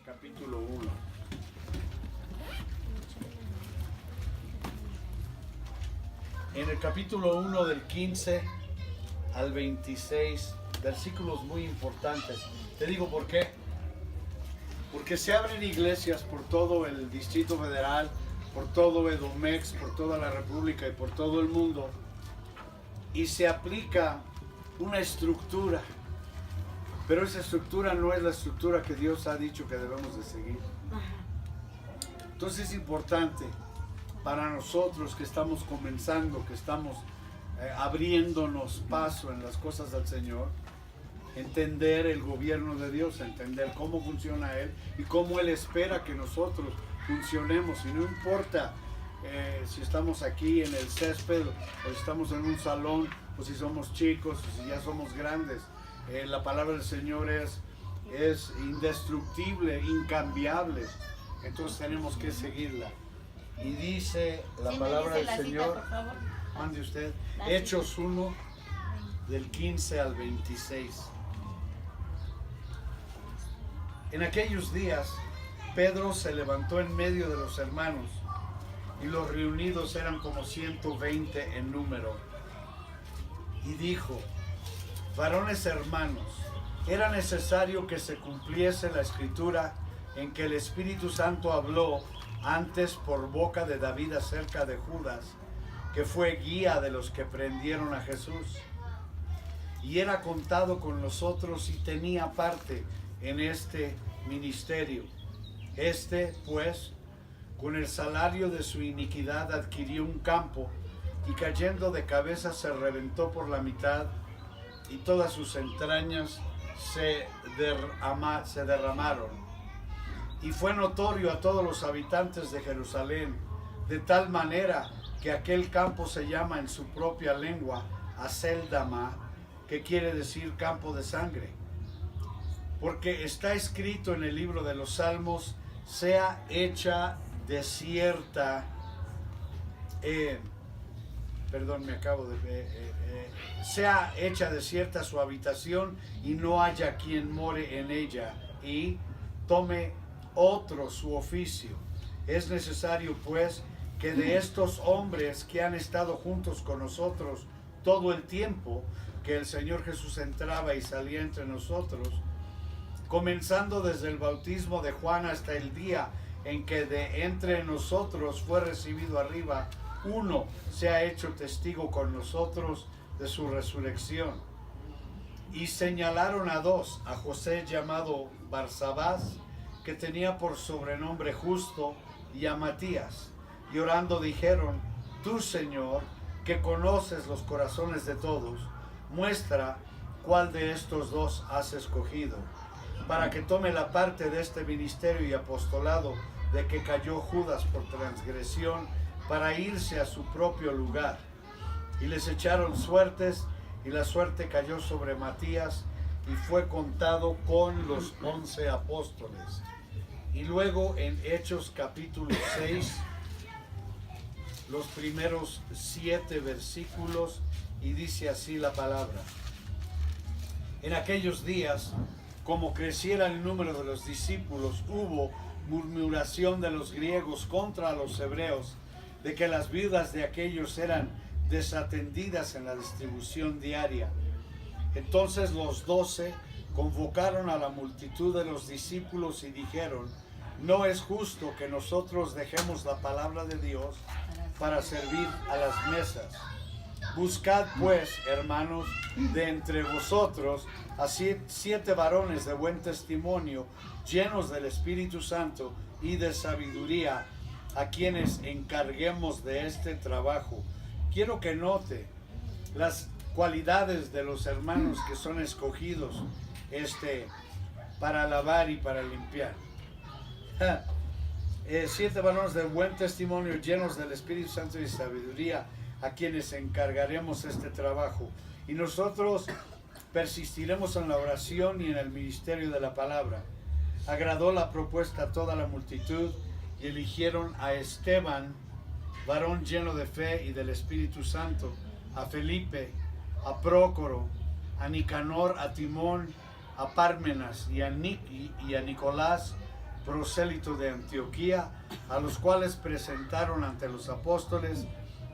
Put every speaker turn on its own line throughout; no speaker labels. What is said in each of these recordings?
capítulo 1. En el capítulo 1 del 15 al 26, versículos muy importantes. Te digo por qué. Porque se abren iglesias por todo el Distrito Federal, por todo Edomex, por toda la República y por todo el mundo. Y se aplica una estructura. Pero esa estructura no es la estructura que Dios ha dicho que debemos de seguir. Entonces es importante para nosotros que estamos comenzando, que estamos abriéndonos paso en las cosas del Señor, entender el gobierno de Dios, entender cómo funciona Él y cómo Él espera que nosotros funcionemos. Y no importa si estamos aquí en el césped o si estamos en un salón o si somos chicos o si ya somos grandes. La palabra del Señor es indestructible, incambiable. Entonces tenemos que seguirla. Y dice la palabra del Señor, mande usted, Hechos 1, del 15 al 26. En aquellos días, Pedro se levantó en medio de los hermanos, y los reunidos eran como 120 en número, y dijo: varones hermanos, era necesario que se cumpliese la escritura en que el Espíritu Santo habló antes por boca de David acerca de Judas, que fue guía de los que prendieron a Jesús, y era contado con nosotros y tenía parte en este ministerio. Este, pues, con el salario de su iniquidad adquirió un campo, y cayendo de cabeza se reventó por la mitad, y todas sus entrañas se derramaron. Y fue notorio a todos los habitantes de Jerusalén, de tal manera que aquel campo se llama en su propia lengua Aceldama, que quiere decir campo de sangre. Porque está escrito en el libro de los Salmos: sea hecha desierta, sea hecha desierta su habitación y no haya quien more en ella, y tome otro su oficio. Es necesario, pues, que de estos hombres que han estado juntos con nosotros todo el tiempo que el Señor Jesús entraba y salía entre nosotros, comenzando desde el bautismo de Juan hasta el día en que de entre nosotros fue recibido arriba, uno se ha hecho testigo con nosotros de su resurrección. Y señalaron a dos: a José llamado Barsabás, que tenía por sobrenombre Justo, y a Matías. Y orando dijeron: tú, Señor, que conoces los corazones de todos, muestra cuál de estos dos has escogido, para que tome la parte de este ministerio y apostolado de que cayó Judas por transgresión, para irse a su propio lugar. Y les echaron suertes, y la suerte cayó sobre Matías, y fue contado con los 11 apóstoles. Y luego en Hechos capítulo 6, los primeros 7 versículos, y dice así la palabra: en aquellos días, como creciera el número de los discípulos, hubo murmuración de los griegos contra los hebreos, de que las viudas de aquellos eran desatendidas en la distribución diaria. Entonces los 12 convocaron a la multitud de los discípulos y dijeron: no es justo que nosotros dejemos la palabra de Dios para servir a las mesas. Buscad pues, hermanos, de entre vosotros a 7 varones de buen testimonio, llenos del Espíritu Santo y de sabiduría, a quienes encarguemos de este trabajo. Quiero que note las cualidades de los hermanos que son escogidos para lavar y para limpiar. 7 varones de buen testimonio, llenos del Espíritu Santo y sabiduría, a quienes encargaremos este trabajo. Y nosotros persistiremos en la oración y en el ministerio de la palabra. Agradó la propuesta a toda la multitud, y eligieron a Esteban, varón lleno de fe y del Espíritu Santo, a Felipe, a Prócoro, a Nicanor, a Timón, a Pármenas y a Nicolás, prosélito de Antioquía, a los cuales presentaron ante los apóstoles,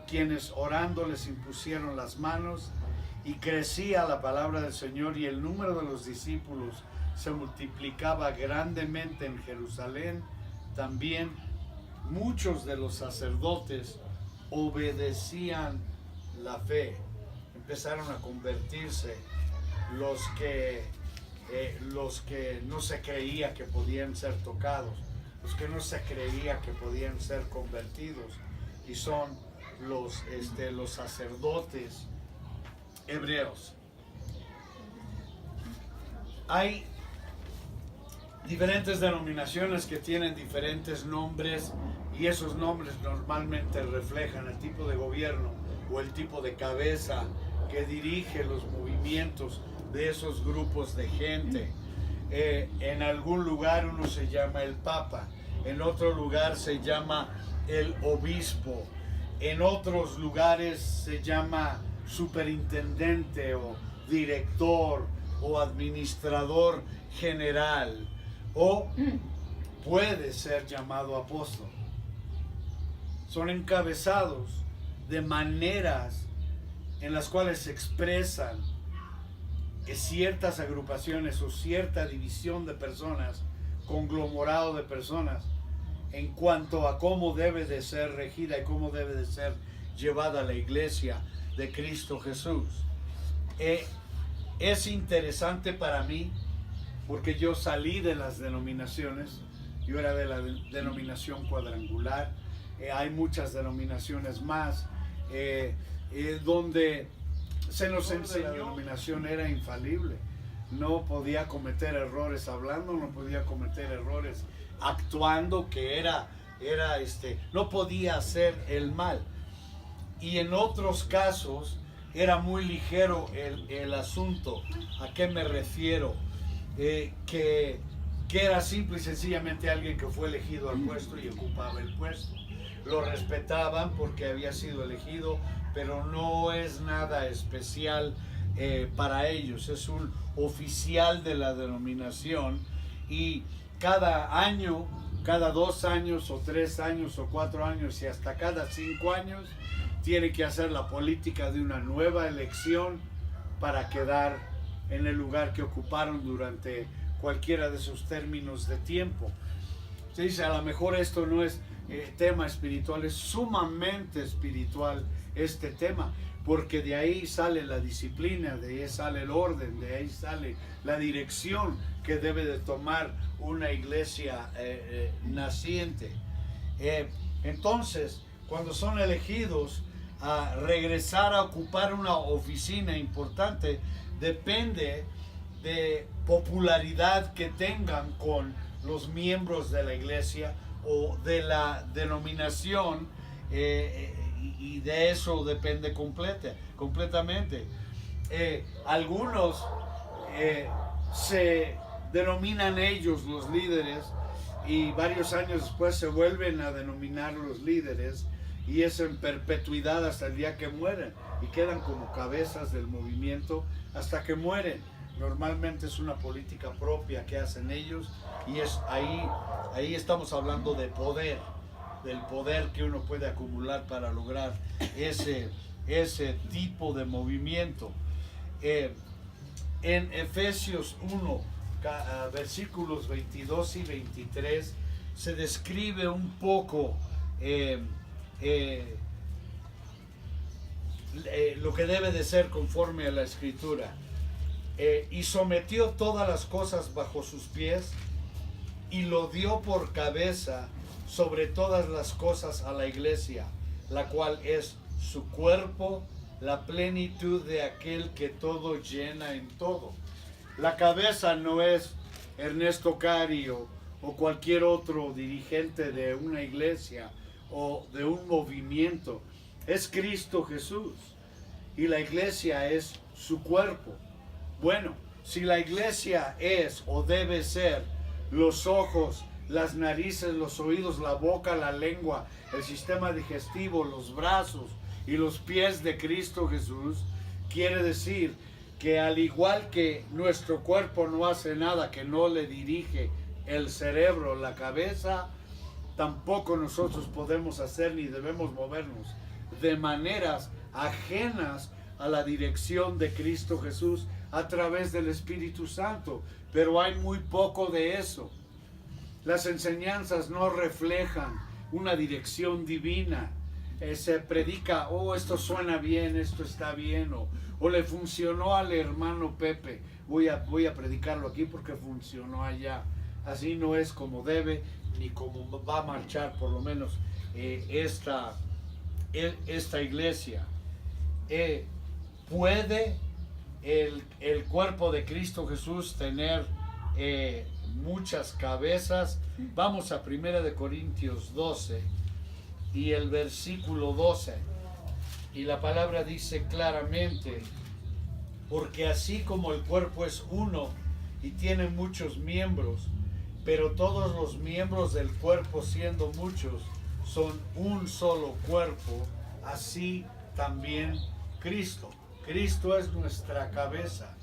quienes orando les impusieron las manos, y crecía la palabra del Señor, y el número de los discípulos se multiplicaba grandemente en Jerusalén. También muchos de los sacerdotes obedecían la fe. Empezaron a convertirse los que no se creía que podían ser tocados, los que no se creía que podían ser convertidos, y son los sacerdotes hebreos. Hay diferentes denominaciones que tienen diferentes nombres, y esos nombres normalmente reflejan el tipo de gobierno o el tipo de cabeza que dirige los movimientos de esos grupos de gente. En algún lugar uno se llama el Papa, en otro lugar se llama el Obispo, en otros lugares se llama superintendente o director o administrador general, o puede ser llamado apóstol. Son encabezados de maneras en las cuales se expresan ciertas agrupaciones o cierta división de personas, conglomerado de personas, en cuanto a cómo debe de ser regida y cómo debe de ser llevada la iglesia de Cristo Jesús. Es interesante para mí porque yo salí de las denominaciones. Yo era de la denominación cuadrangular. Hay muchas denominaciones más donde se nos enseñó. La denominación era infalible. No podía cometer errores hablando, no podía cometer errores actuando, que no podía hacer el mal. Y en otros casos era muy ligero el asunto. ¿A qué me refiero? Que era simple y sencillamente alguien que fue elegido al puesto y ocupaba el puesto. Lo respetaban porque había sido elegido, pero no es nada especial para ellos. Es un oficial de la denominación, y cada año, cada 2 años o 3 años o 4 años y hasta cada 5 años tiene que hacer la política de una nueva elección para quedar en el lugar que ocuparon durante cualquiera de sus términos de tiempo. Se dice, a lo mejor esto no es tema espiritual, es sumamente espiritual este tema, porque de ahí sale la disciplina, de ahí sale el orden, de ahí sale la dirección que debe de tomar una iglesia naciente. Entonces, cuando son elegidos a regresar a ocupar una oficina importante, depende de popularidad que tengan con los miembros de la iglesia o de la denominación, y de eso depende completamente. Algunos se denominan ellos los líderes, y varios años después se vuelven a denominar los líderes, y es en perpetuidad hasta el día que mueren, y quedan como cabezas del movimiento hasta que mueren. Normalmente es una política propia que hacen ellos, y es ahí estamos hablando de poder, del poder que uno puede acumular para lograr ese tipo de movimiento. En Efesios 1, versículos 22 y 23, se describe un poco lo que debe de ser conforme a la Escritura. Y sometió todas las cosas bajo sus pies, y lo dio por cabeza sobre todas las cosas a la iglesia, la cual es su cuerpo, la plenitud de aquel que todo llena en todo. La cabeza no es Ernesto Cario o cualquier otro dirigente de una iglesia o de un movimiento. Es Cristo Jesús, y la iglesia es su cuerpo. Bueno, si la iglesia es o debe ser los ojos, las narices, los oídos, la boca, la lengua, el sistema digestivo, los brazos y los pies de Cristo Jesús, quiere decir que al igual que nuestro cuerpo no hace nada que no le dirige el cerebro, la cabeza, tampoco nosotros podemos hacer ni debemos movernos de maneras ajenas a la dirección de Cristo Jesús a través del Espíritu Santo. Pero hay muy poco de eso. Las enseñanzas no reflejan una dirección divina. Se predica, oh, esto suena bien, esto está bien, o le funcionó al hermano Pepe, voy a predicarlo aquí porque funcionó allá. Así no es como debe, ni como va a marchar por lo menos esta iglesia. ¿Puede el cuerpo de Cristo Jesús tener muchas cabezas? Vamos a 1 Corintios 12 y el versículo 12, y la palabra dice claramente: porque así como el cuerpo es uno y tiene muchos miembros, pero todos los miembros del cuerpo, siendo muchos, son un solo cuerpo, así también Cristo. Cristo es nuestra cabeza.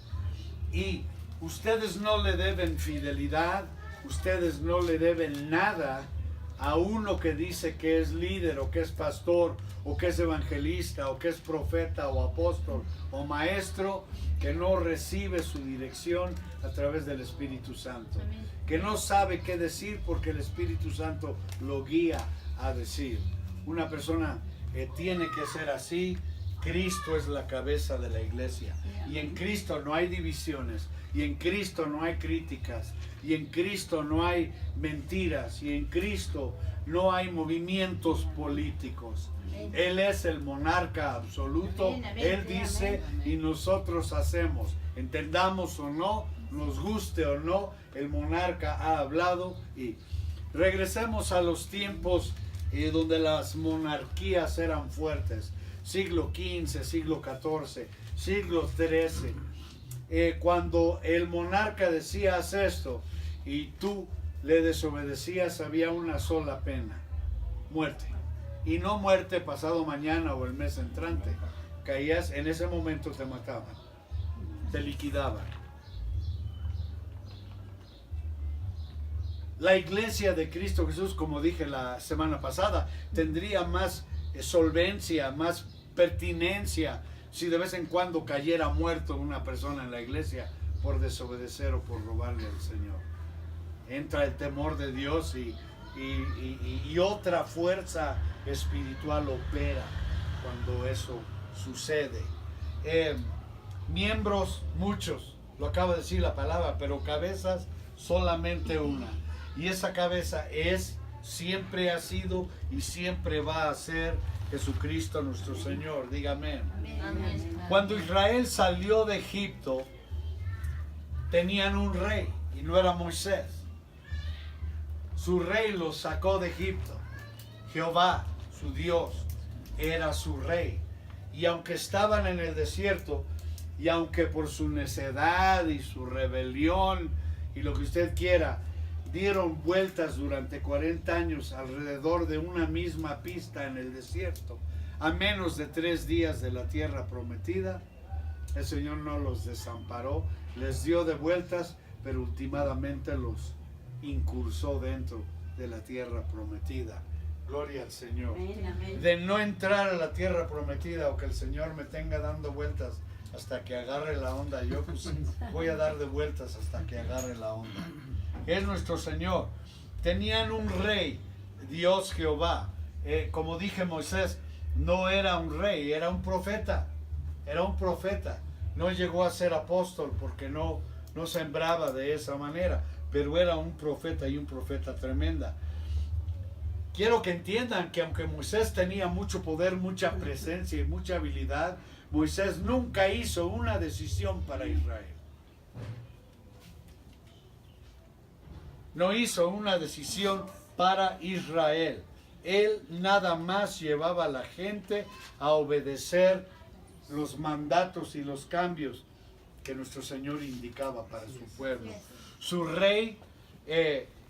Y ustedes no le deben fidelidad, ustedes no le deben nada a uno que dice que es líder, o que es pastor, o que es evangelista, o que es profeta, o apóstol, o maestro, que no recibe su dirección a través del Espíritu Santo. Amén. Que no sabe qué decir porque el Espíritu Santo lo guía a decir. Una persona tiene que ser así. Cristo es la cabeza de la iglesia. Y en Cristo no hay divisiones. Y en Cristo no hay críticas. Y en Cristo no hay mentiras. Y en Cristo no hay movimientos políticos. Amén. Él es el monarca absoluto. Amén, amén, Él dice, amén, y nosotros hacemos. Entendamos o no, nos guste o no, el monarca ha hablado. Y regresemos a los tiempos donde las monarquías eran fuertes. Siglo XV, siglo XIV, siglo XIII. Cuando el monarca decía haz esto y tú le desobedecías, había una sola pena: muerte. Y no muerte pasado mañana o el mes entrante. Caías, en ese momento te mataban, te liquidaban. La iglesia de Cristo Jesús, como dije la semana pasada, tendría más solvencia, más pertinencia si de vez en cuando cayera muerto una persona en la iglesia por desobedecer o por robarle al Señor. Entra el temor de Dios y otra fuerza espiritual opera cuando eso sucede. Miembros muchos, lo acaba de decir la palabra, pero cabezas solamente una. Y esa cabeza siempre ha sido y siempre va a ser Jesucristo nuestro Señor. Dígame. Amén. Cuando Israel salió de Egipto, tenían un rey y no era Moisés. Su rey los sacó de Egipto. Jehová, su Dios, era su rey. Y aunque estaban en el desierto, y aunque por su necedad y su rebelión y lo que usted quiera, dieron vueltas durante 40 años alrededor de una misma pista en el desierto, a menos de 3 días de la tierra prometida, el Señor no los desamparó, les dio de vueltas, pero últimamente los incursó dentro de la tierra prometida. Gloria al Señor. Amén. De no entrar a la tierra prometida, o que el Señor me tenga dando vueltas hasta que agarre la onda, yo pues voy a dar de vueltas hasta que agarre la onda. Es nuestro Señor. Tenían un rey, Dios Jehová. Como dije, Moisés no era un rey, era un profeta. Era un profeta. No llegó a ser apóstol porque no sembraba de esa manera, pero era un profeta, y un profeta tremenda. Quiero que entiendan que aunque Moisés tenía mucho poder, mucha presencia y mucha habilidad, Moisés nunca hizo una decisión para Israel. No hizo una decisión para Israel. Él nada más llevaba a la gente a obedecer los mandatos y los cambios que nuestro Señor indicaba para su pueblo. Su rey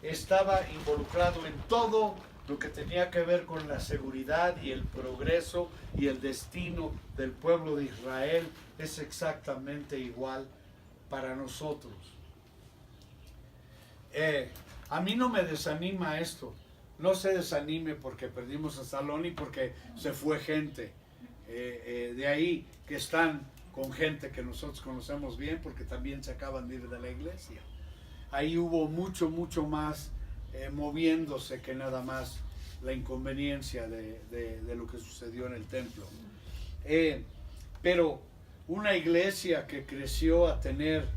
estaba involucrado en todo lo que tenía que ver con la seguridad y el progreso y el destino del pueblo de Israel. Es exactamente igual para nosotros. a mí no me desanima esto. No se desanime porque perdimos a Salón y porque se fue gente de ahí que están con gente que nosotros conocemos bien, porque también se acaban de ir de la iglesia. Ahí hubo mucho más moviéndose que nada más la inconveniencia de lo que sucedió en el templo. Pero una iglesia que creció a tener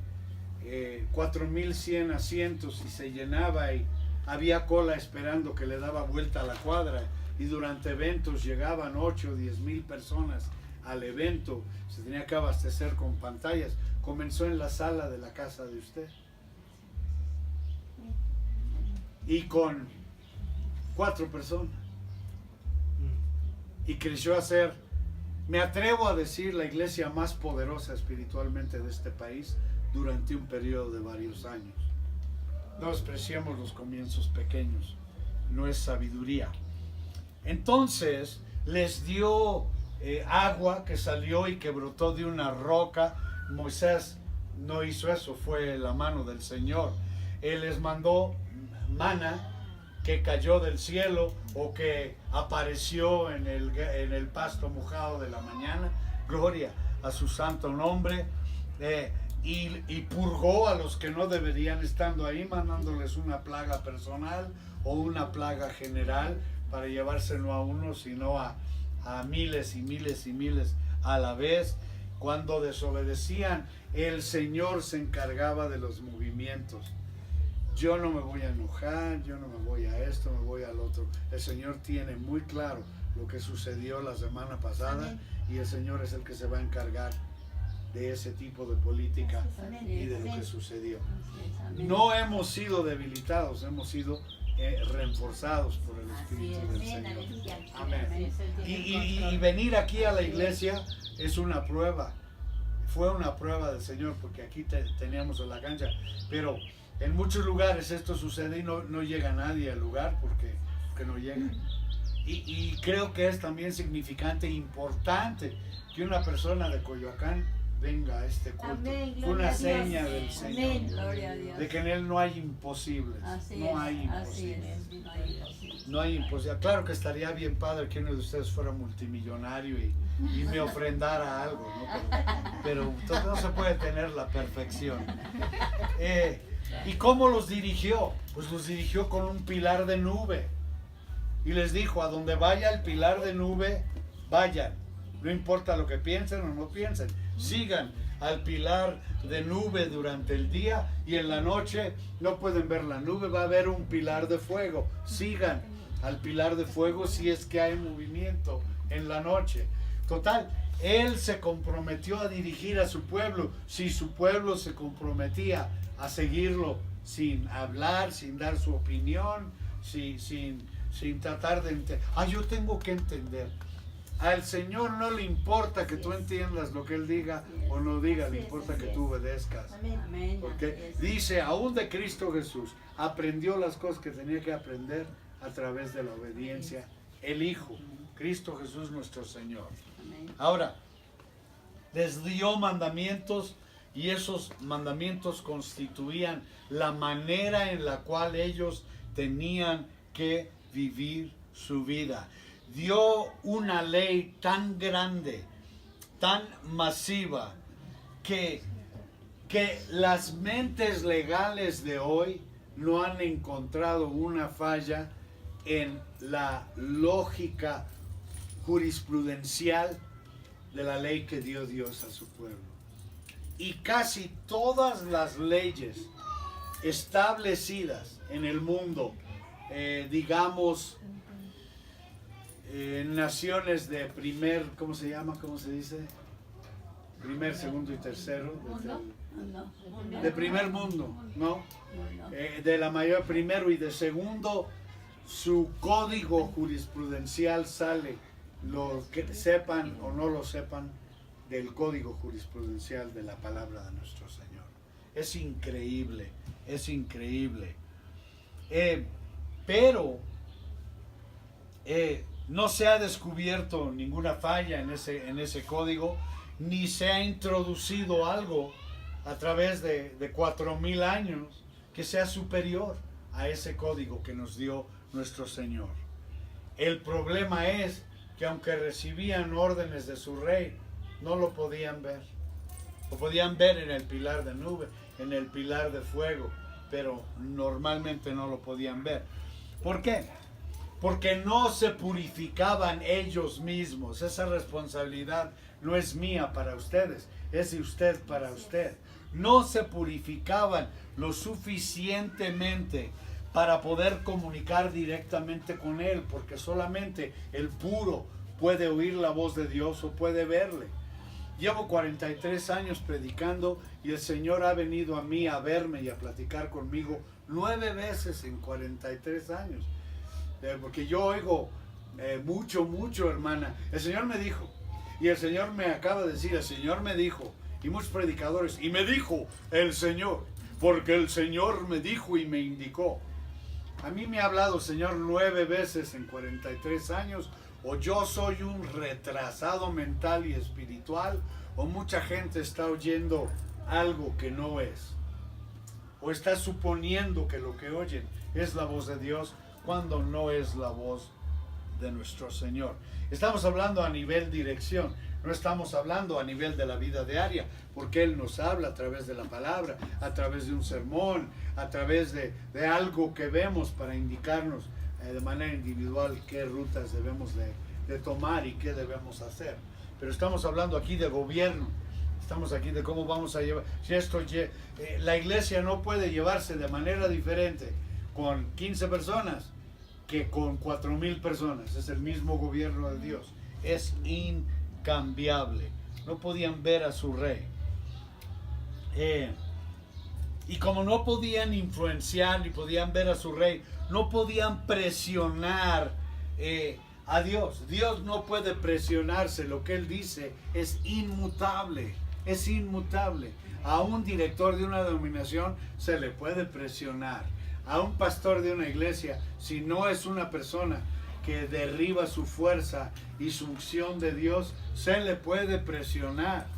4,100 asientos y se llenaba y había cola esperando que le daba vuelta a la cuadra, y durante eventos llegaban 8 o 10,000 personas al evento, se tenía que abastecer con pantallas. Comenzó en la sala de la casa de usted y con 4 personas, y creció a ser, me atrevo a decir, la iglesia más poderosa espiritualmente de este país durante un periodo de varios años. No despreciamos los comienzos pequeños, no es sabiduría. Entonces les dio agua que salió y que brotó de una roca. Moisés no hizo eso, fue la mano del Señor. Él les mandó maná que cayó del cielo o que apareció en el pasto mojado de la mañana. Gloria a su santo nombre. Y purgó a los que no deberían estando ahí, mandándoles una plaga personal o una plaga general para llevárselo a uno, sino a miles y miles y miles a la vez. Cuando desobedecían, el Señor se encargaba de los movimientos. Yo no me voy a enojar, yo no me voy a esto, me voy al otro. El Señor tiene muy claro lo que sucedió la semana pasada. Amén. Y el Señor es el que se va a encargar de ese tipo de política y de lo que sucedió. No hemos sido debilitados, hemos sido reforzados por el Espíritu del Señor. Amén. Y venir aquí a la iglesia es una prueba. Fue una prueba del Señor, porque aquí teníamos la cancha, pero en muchos lugares esto sucede y no llega nadie al lugar porque no llega. Y creo que es también significante e importante que una persona de Coyoacán venga a este culto. Amén, una seña del Señor. Amén, gloria a Dios. De que en Él no hay imposibles. No hay imposibles. No hay imposibles. Claro que estaría bien padre que uno de ustedes fuera multimillonario y me ofrendara algo, ¿no? Pero no se puede tener la perfección. ¿Y cómo los dirigió? Pues los dirigió con un pilar de nube. Y les dijo, a donde vaya el pilar de nube, vayan. No importa lo que piensen o no piensen. Sigan al pilar de nube durante el día, y en la noche no pueden ver la nube, va a haber un pilar de fuego. Sigan al pilar de fuego si es que hay movimiento en la noche. Total, Él se comprometió a dirigir a su pueblo. Si su pueblo se comprometía a seguirlo sin hablar, sin dar su opinión, sin tratar de entender. Yo tengo que entender. Al Señor no le importa que tú entiendas lo que Él diga o no diga, le importa que tú obedezcas. Porque dice, aún de Cristo Jesús aprendió las cosas que tenía que aprender a través de la obediencia. El Hijo, Cristo Jesús nuestro Señor. Ahora, les dio mandamientos, y esos mandamientos constituían la manera en la cual ellos tenían que vivir su vida. Dio una ley tan grande, tan masiva, que las mentes legales de hoy no han encontrado una falla en la lógica jurisprudencial de la ley que dio Dios a su pueblo. Y casi todas las leyes establecidas en el mundo, digamos, naciones de primer, ¿cómo se llama? ¿Cómo se dice? Primer, segundo y tercero. De primer mundo, ¿no? De la mayor primero y de segundo, su código jurisprudencial sale, lo que sepan o no lo sepan, del código jurisprudencial de la palabra de nuestro Señor. Es increíble, es increíble. Pero no se ha descubierto ninguna falla en ese código, ni se ha introducido algo a través de 4,000 años que sea superior a ese código que nos dio nuestro Señor. El problema es que aunque recibían órdenes de su rey, no lo podían ver. Lo podían ver en el pilar de nube, en el pilar de fuego, pero normalmente no lo podían ver. ¿Por qué? Porque no se purificaban ellos mismos. Esa responsabilidad no es mía para ustedes, es de usted para usted. No se purificaban lo suficientemente para poder comunicar directamente con Él, porque solamente el puro puede oír la voz de Dios o puede verle. Llevo 43 años predicando y el Señor ha venido a mí a verme y a platicar conmigo 9 veces en 43 años. Porque yo oigo mucho, hermana. El Señor me dijo, y el Señor me acaba de decir, el Señor me dijo, y muchos predicadores, y me dijo el Señor, porque el Señor me dijo y me indicó. A mí me ha hablado el Señor 9 veces en 43 años, o yo soy un retrasado mental y espiritual, o mucha gente está oyendo algo que no es, o está suponiendo que lo que oyen es la voz de Dios, cuando no es la voz de nuestro Señor. Estamos hablando a nivel dirección, no estamos hablando a nivel de la vida diaria, porque Él nos habla a través de la palabra, a través de un sermón, a través de algo que vemos para indicarnos de manera individual qué rutas debemos de tomar y qué debemos hacer. Pero estamos hablando aquí de gobierno, estamos aquí de cómo vamos a llevar. Si la iglesia no puede llevarse de manera diferente con 15 personas que con 4,000 personas. Es el mismo gobierno de Dios. Es incambiable. No podían ver a su rey. Y como no podían influenciar ni podían ver a su rey, no podían presionar a Dios. Dios no puede presionarse. Lo que Él dice es inmutable. Es inmutable. A un director de una denominación se le puede presionar. A un pastor de una iglesia, si no es una persona que derriba su fuerza y su unción de Dios, se le puede presionar.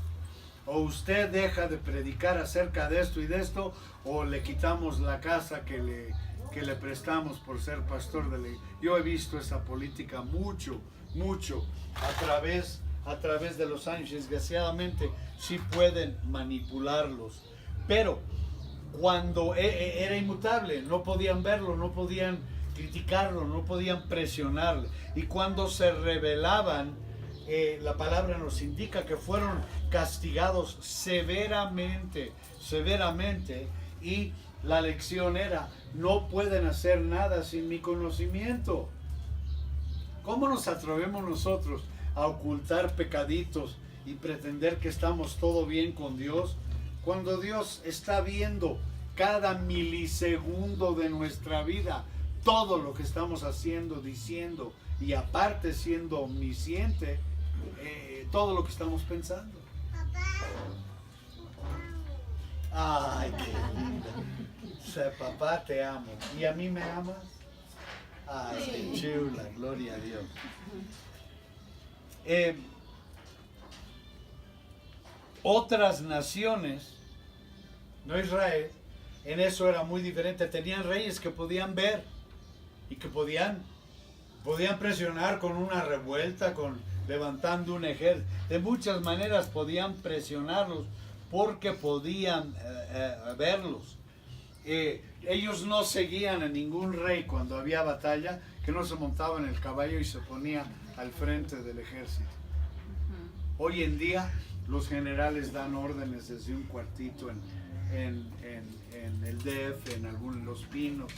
O usted deja de predicar acerca de esto y de esto, o le quitamos la casa que le prestamos por ser pastor de la iglesia. Yo he visto esa política mucho a través de los años. Desgraciadamente sí pueden manipularlos, pero cuando era inmutable, no podían verlo, no podían criticarlo, no podían presionarle. Y cuando se rebelaban, la palabra nos indica que fueron castigados severamente, y la lección era, no pueden hacer nada sin mi conocimiento. ¿Cómo nos atrevemos nosotros a ocultar pecaditos y pretender que estamos todo bien con Dios, cuando Dios está viendo cada milisegundo de nuestra vida, todo lo que estamos haciendo, diciendo, y aparte siendo omnisciente, todo lo que estamos pensando? Ay, qué linda. O sea, papá, te amo. ¿Y a mí me amas? Ay, qué chula, gloria a Dios. Otras naciones, no Israel, en eso era muy diferente. Tenían reyes que podían ver y que podían presionar con una revuelta, levantando un ejército. De muchas maneras podían presionarlos porque podían verlos. Ellos no seguían a ningún rey cuando había batalla, que no se montaba en el caballo y se ponía al frente del ejército. Hoy en día los generales dan órdenes desde un cuartito en el DF, en Los Pinos,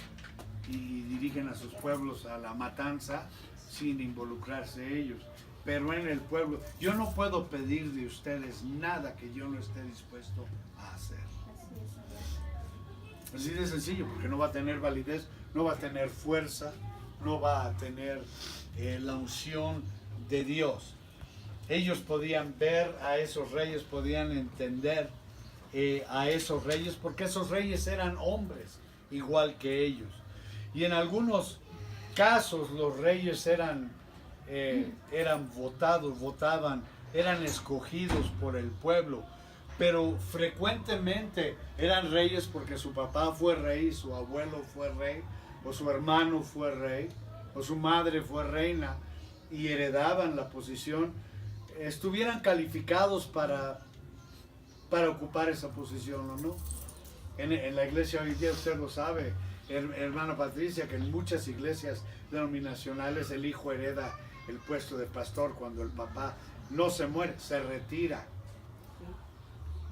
y dirigen a sus pueblos a la matanza sin involucrarse ellos. Pero en el pueblo, yo no puedo pedir de ustedes nada que yo no esté dispuesto a hacer. Así de sencillo, porque no va a tener validez, no va a tener fuerza, no va a tener la unción de Dios. Ellos podían ver a esos reyes, podían entender a esos reyes, porque esos reyes eran hombres igual que ellos. Y en algunos casos los reyes eran votaban, eran escogidos por el pueblo pero frecuentemente eran reyes porque su papá fue rey, su abuelo fue rey, o su hermano fue rey, o su madre fue reina, y heredaban la posición, estuvieran calificados para ocupar esa posición o no. En la iglesia hoy día, usted lo sabe, hermana Patricia, que en muchas iglesias denominacionales el hijo hereda el puesto de pastor cuando el papá no se muere, se retira.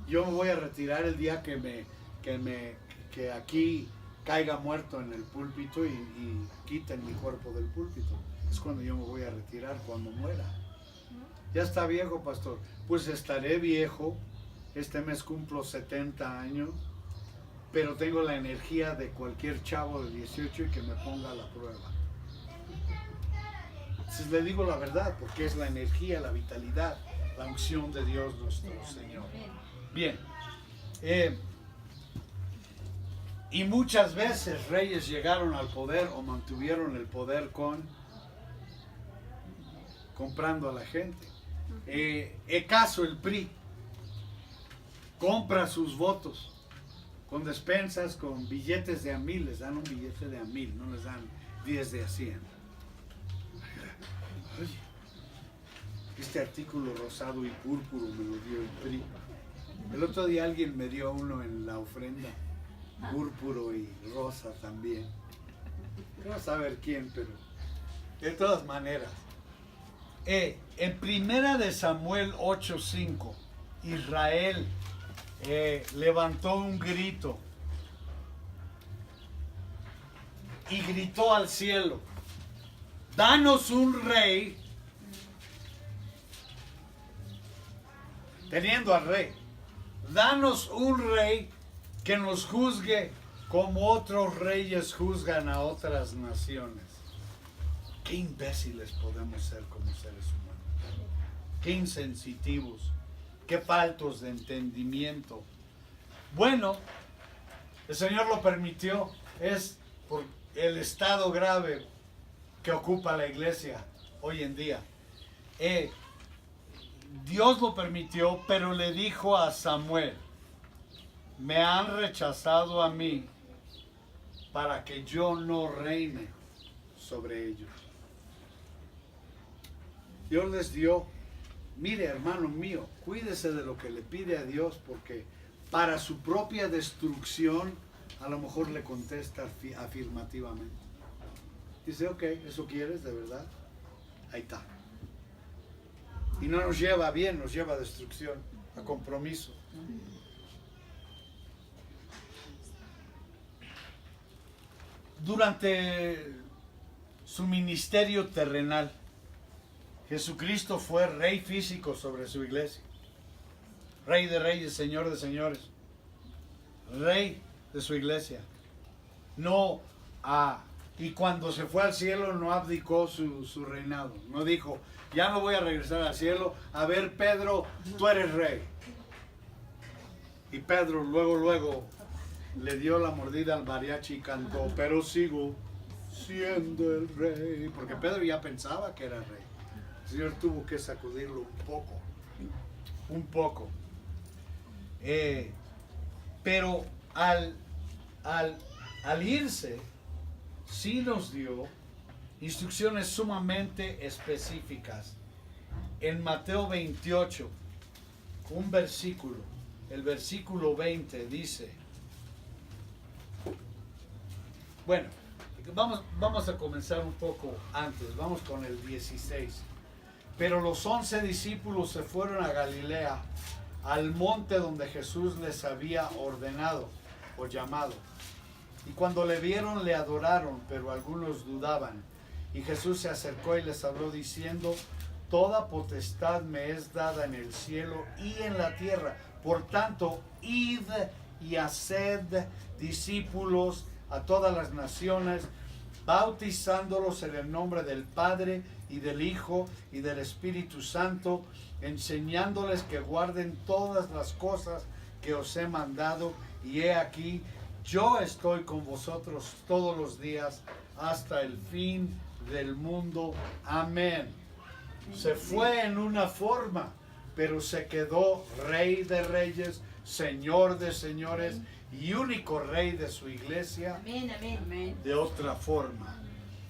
Yo me voy a retirar el día que aquí caiga muerto en el púlpito y quiten mi cuerpo del púlpito. Es cuando yo me voy a retirar, cuando muera. Ya está viejo, pastor. Pues estaré viejo. Este mes cumplo 70 años, pero tengo la energía de cualquier chavo de 18 y que me ponga a la prueba. Entonces le digo la verdad, porque es la energía, la vitalidad, la unción de Dios nuestro Señor. Bien. Y muchas veces reyes llegaron al poder o mantuvieron el poder comprando a la gente. Caso el PRI compra sus votos con despensas, con billetes de a 1000, les dan un billete de a 1000, no les dan 10 de a 100. Oye, este artículo rosado y púrpuro me lo dio el PRI. El otro día alguien me dio uno en la ofrenda, púrpuro y rosa también. No a saber quién, pero de todas maneras. En primera de Samuel 8:5, Israel levantó un grito y gritó al cielo: danos un rey, teniendo al rey, danos un rey que nos juzgue como otros reyes juzgan a otras naciones. Qué imbéciles podemos ser como seres humanos, qué insensitivos, qué faltos de entendimiento. Bueno, el Señor lo permitió, es por el estado grave que ocupa la iglesia hoy en día. Dios lo permitió, pero le dijo a Samuel: me han rechazado a mí para que yo no reine sobre ellos. Dios les dio, mire hermano mío, cuídese de lo que le pide a Dios, porque para su propia destrucción a lo mejor le contesta afirmativamente. Dice: ok, ¿eso quieres de verdad? Ahí está. Y no nos lleva bien, nos lleva a destrucción, a compromiso. Durante su ministerio terrenal, Jesucristo fue rey físico sobre su iglesia. Rey de reyes, Señor de señores. Rey de su iglesia. Y cuando se fue al cielo no abdicó su reinado. No dijo: ya no voy a regresar al cielo. A ver, Pedro, tú eres rey. Y Pedro luego le dio la mordida al mariachi y cantó: pero sigo siendo el rey. Porque Pedro ya pensaba que era rey. El Señor tuvo que sacudirlo un poco. Pero al irse, sí nos dio instrucciones sumamente específicas. En Mateo 28, un versículo, el versículo 20 dice, bueno, vamos a comenzar un poco antes, vamos con el 16. Pero los 11 discípulos se fueron a Galilea, al monte donde Jesús les había ordenado o llamado. Y cuando le vieron, le adoraron, pero algunos dudaban. Y Jesús se acercó y les habló diciendo: toda potestad me es dada en el cielo y en la tierra. Por tanto, id y haced discípulos a todas las naciones, bautizándolos en el nombre del Padre y del Hijo y del Espíritu Santo, enseñándoles que guarden todas las cosas que os he mandado. Y he aquí, yo estoy con vosotros todos los días hasta el fin del mundo. Amén. Se fue en una forma, pero se quedó Rey de Reyes, Señor de Señores y único Rey de su iglesia.
Amén, amén.
De otra forma.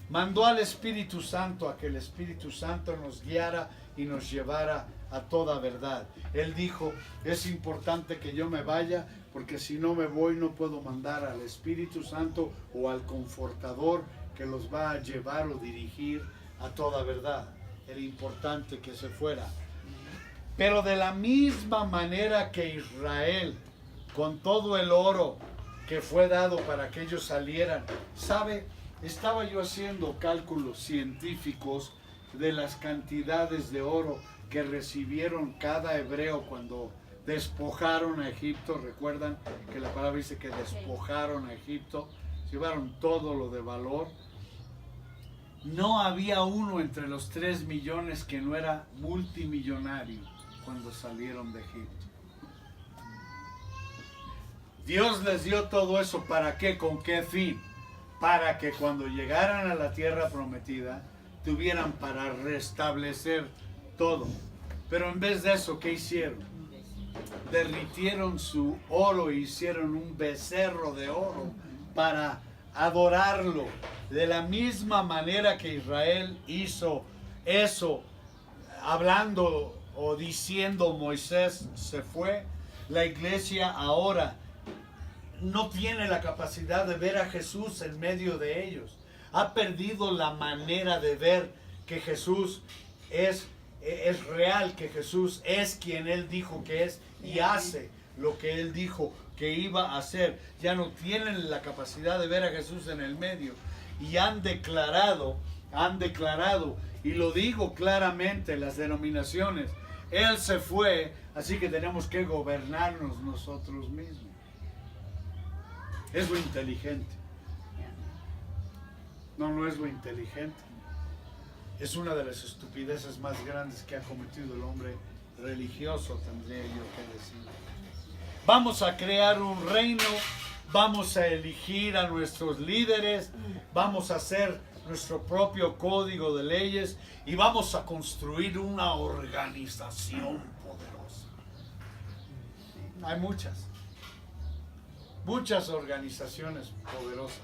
Mandó al Espíritu Santo a que el Espíritu Santo nos guiara y nos llevara a toda verdad. Él dijo, es importante que yo me vaya, porque si no me voy no puedo mandar al Espíritu Santo o al Confortador que los va a llevar o dirigir a toda verdad. Era importante que se fuera. Pero de la misma manera que Israel, con todo el oro que fue dado para que ellos salieran, ¿sabe? Estaba yo haciendo cálculos científicos de las cantidades de oro que recibieron cada hebreo cuando despojaron a Egipto. Recuerdan que la palabra dice que despojaron a Egipto, llevaron todo lo de valor. No había uno entre los 3 millones que no era multimillonario cuando salieron de Egipto. Dios les dio todo eso, ¿para qué? ¿Con qué fin? Para que cuando llegaran a la tierra prometida, tuvieran para restablecer todo. Pero en vez de eso, ¿qué hicieron? Derritieron su oro e hicieron un becerro de oro para adorarlo. De la misma manera que Israel hizo eso, hablando o diciendo Moisés se fue, la iglesia ahora no tiene la capacidad de ver a Jesús en medio de ellos. Ha perdido la manera de ver que Jesús es real, que Jesús es quien Él dijo que es y hace lo que Él dijo que iba a hacer. Ya no tienen la capacidad de ver a Jesús en el medio y han declarado, y lo digo claramente, las denominaciones, Él se fue, así que tenemos que gobernarnos nosotros mismos. Es lo inteligente. No es lo inteligente. Es una de las estupideces más grandes que ha cometido el hombre religioso, tendría yo que decir. Vamos a crear un reino, vamos a elegir a nuestros líderes, vamos a hacer nuestro propio código de leyes y vamos a construir una organización poderosa. Hay muchas organizaciones poderosas.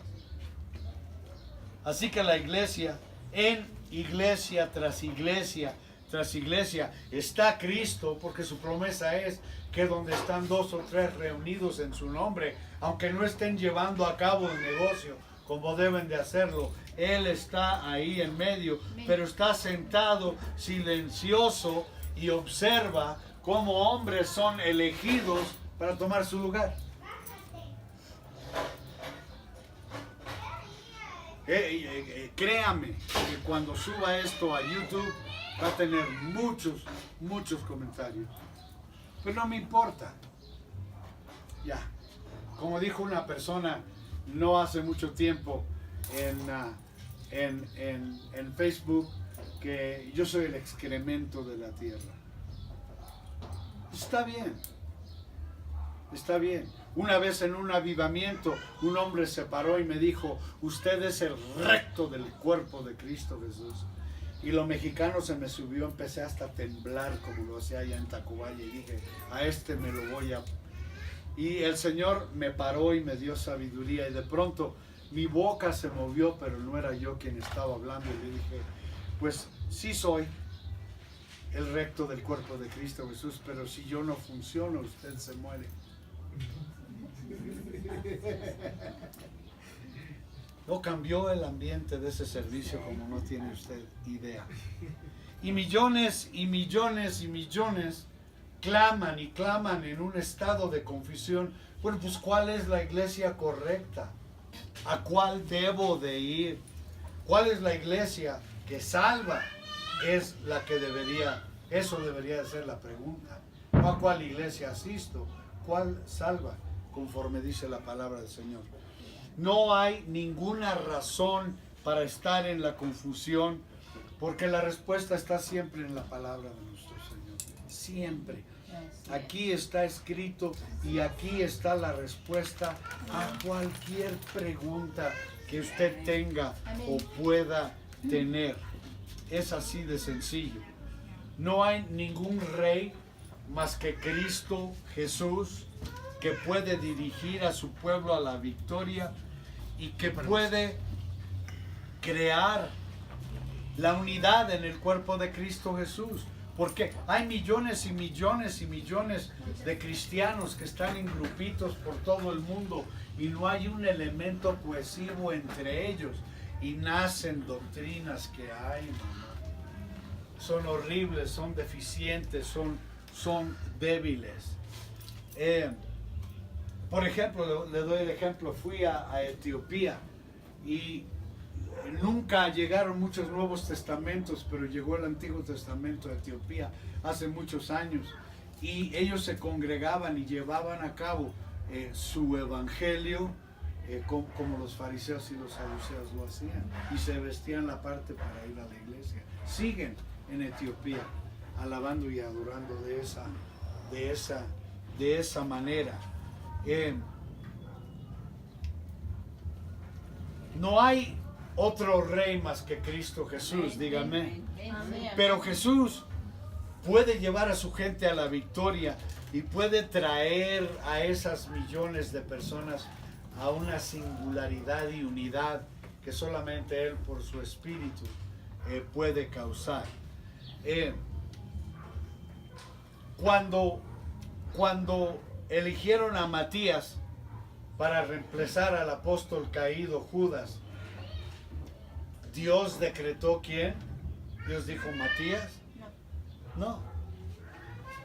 Así que la iglesia, en iglesia tras iglesia tras iglesia, está Cristo, porque su promesa es que donde están 2 o 3 reunidos en su nombre, aunque no estén llevando a cabo el negocio como deben de hacerlo, Él está ahí en medio, pero está sentado silencioso y observa cómo hombres son elegidos para tomar su lugar. Créame que cuando suba esto a YouTube va a tener muchos comentarios, pero no me importa. Ya, como dijo una persona no hace mucho tiempo en Facebook, que yo soy el excremento de la tierra. Está bien. Una vez en un avivamiento, un hombre se paró y me dijo, usted es el recto del cuerpo de Cristo Jesús. Y lo mexicano se me subió, empecé hasta a temblar como lo hacía allá en Tacubaya y dije, a este me lo voy a... Y el Señor me paró y me dio sabiduría y de pronto mi boca se movió, pero no era yo quien estaba hablando. Y le dije, pues sí soy el recto del cuerpo de Cristo Jesús, pero si yo no funciono, usted se muere. No, cambió el ambiente de ese servicio como no tiene usted idea. Y millones claman y claman en un estado de confusión. Bueno, pues ¿cuál es la iglesia correcta? ¿A cuál debo de ir? ¿Cuál es la iglesia que salva? Es la que eso debería de ser la pregunta. No a cuál iglesia asisto, ¿cuál salva? Conforme dice la palabra del Señor. No hay ninguna razón para estar en la confusión, porque la respuesta está siempre en la palabra de nuestro Señor. Siempre. Aquí está escrito y aquí está la respuesta a cualquier pregunta que usted tenga o pueda tener. Es así de sencillo. No hay ningún rey más que Cristo Jesús, que puede dirigir a su pueblo a la victoria y que puede crear la unidad en el cuerpo de Cristo Jesús. Porque hay millones y millones y millones de cristianos que están en grupitos por todo el mundo y no hay un elemento cohesivo entre ellos. Y nacen doctrinas que hay, mamá. Son horribles, son deficientes, son débiles. Por ejemplo, le doy el ejemplo, fui a Etiopía y nunca llegaron muchos Nuevos Testamentos, pero llegó el Antiguo Testamento a Etiopía hace muchos años y ellos se congregaban y llevaban a cabo su evangelio como los fariseos y los saduceos lo hacían, y se vestían la parte para ir a la iglesia. Siguen en Etiopía alabando y adorando de esa manera. No hay otro rey más que Cristo Jesús, dígame. Pero Jesús puede llevar a su gente a la victoria y puede traer a esas millones de personas a una singularidad y unidad que solamente Él por su Espíritu puede causar. Cuando eligieron a Matías para reemplazar al apóstol caído Judas, ¿Dios decretó quién? ¿Dios dijo Matías? No.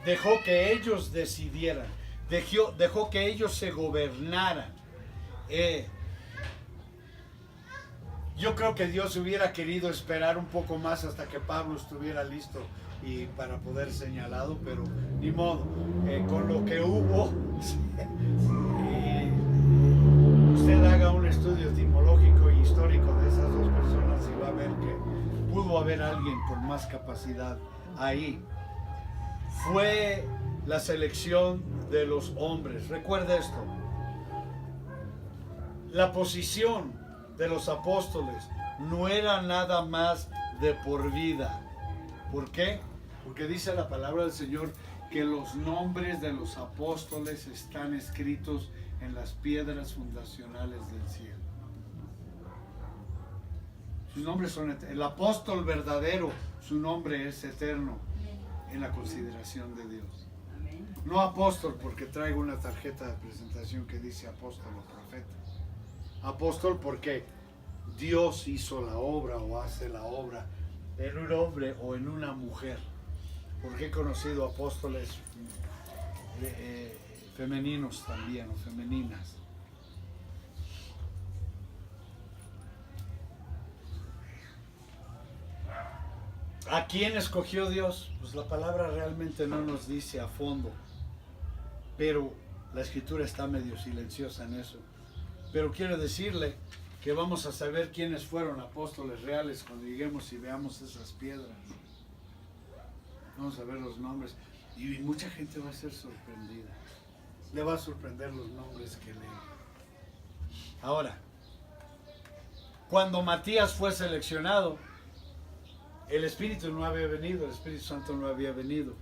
Dejó que ellos decidieran, dejó que ellos se gobernaran. Yo creo que Dios hubiera querido esperar un poco más hasta que Pablo estuviera listo y para poder señalado, pero ni modo, con lo que hubo. Usted haga un estudio etimológico y histórico de esas dos personas y va a ver que pudo haber alguien con más capacidad ahí. Fue la selección de los hombres. Recuerde esto. La posición de los apóstoles no era nada más de por vida. ¿Por qué? Porque dice la palabra del Señor que los nombres de los apóstoles están escritos en las piedras fundacionales del cielo. Sus nombres son eternos. El apóstol verdadero, su nombre es eterno en la consideración de Dios. No apóstol porque traigo una tarjeta de presentación que dice apóstol o profeta. Apóstol porque Dios hizo la obra o hace la obra en un hombre o en una mujer. Porque he conocido apóstoles femeninos también, o femeninas. ¿A quién escogió Dios? Pues la palabra realmente no nos dice a fondo, pero la escritura está medio silenciosa en eso. Pero quiero decirle que vamos a saber quiénes fueron apóstoles reales cuando lleguemos y veamos esas piedras. Vamos a ver los nombres y mucha gente va a ser sorprendida. Le va a sorprender los nombres que lee. Ahora, cuando Matías fue seleccionado, el Espíritu no había venido, el Espíritu Santo no había venido.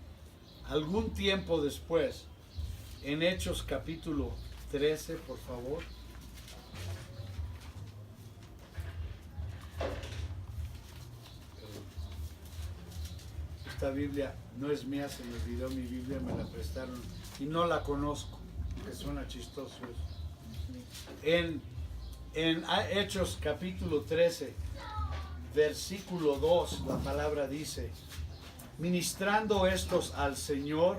Algún tiempo después, en Hechos capítulo 13, por favor. Esta Biblia no es mía, se me olvidó mi Biblia, me la prestaron y no la conozco, que suena chistoso eso. En Hechos capítulo 13, versículo 2, la palabra dice: ministrando estos al Señor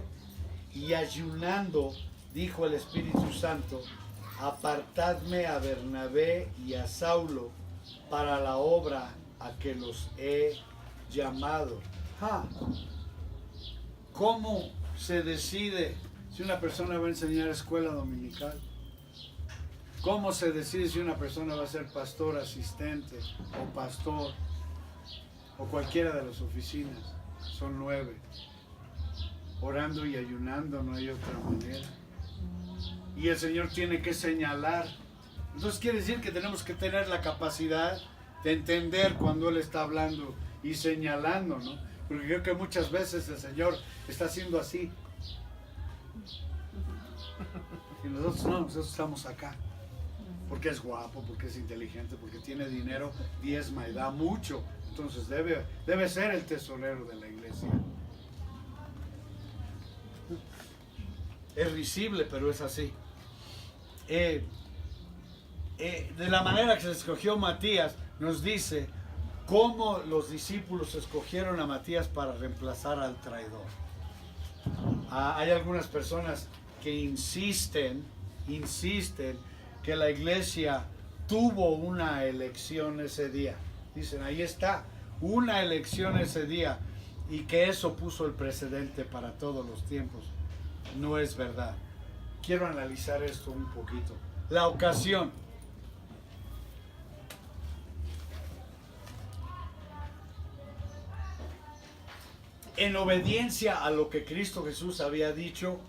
y ayunando, dijo el Espíritu Santo, apartadme a Bernabé y a Saulo para la obra a que los he llamado. ¿Cómo se decide si una persona va a enseñar escuela dominical? ¿Cómo se decide si una persona va a ser pastor, asistente o pastor o cualquiera de las oficinas? Son 9. Orando y ayunando, no hay otra manera. Y el Señor tiene que señalar. Entonces quiere decir que tenemos que tener la capacidad de entender cuando Él está hablando y señalando, ¿no? Porque creo que muchas veces el Señor está haciendo así Y nosotros no, nosotros estamos acá. Porque es guapo, porque es inteligente, porque tiene dinero, diezma y da mucho. Entonces debe ser el tesorero de la iglesia. Es risible, pero es así. De la manera que se escogió Matías, nos dice cómo los discípulos escogieron a Matías para reemplazar al traidor. Hay algunas personas que insisten que la iglesia tuvo una elección ese día. Dicen, ahí está, una elección ese día, y que eso puso el precedente para todos los tiempos. No es verdad. Quiero analizar esto un poquito. La ocasión. En obediencia a lo que Cristo Jesús había dicho,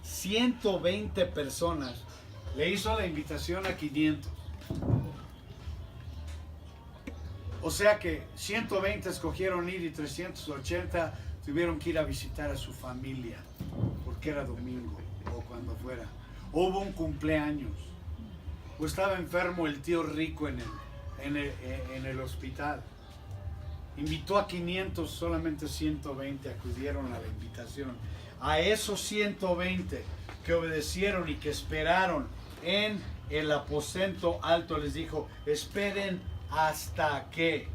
120 personas le hizo la invitación a 500. O sea que 120 escogieron ir y 380 tuvieron que ir a visitar a su familia, porque era domingo o cuando fuera. O hubo un cumpleaños, o estaba enfermo el tío rico en el hospital. Invitó a 500, solamente 120 acudieron a la invitación. A esos 120 que obedecieron y que esperaron en el aposento alto, les dijo, esperen hasta que.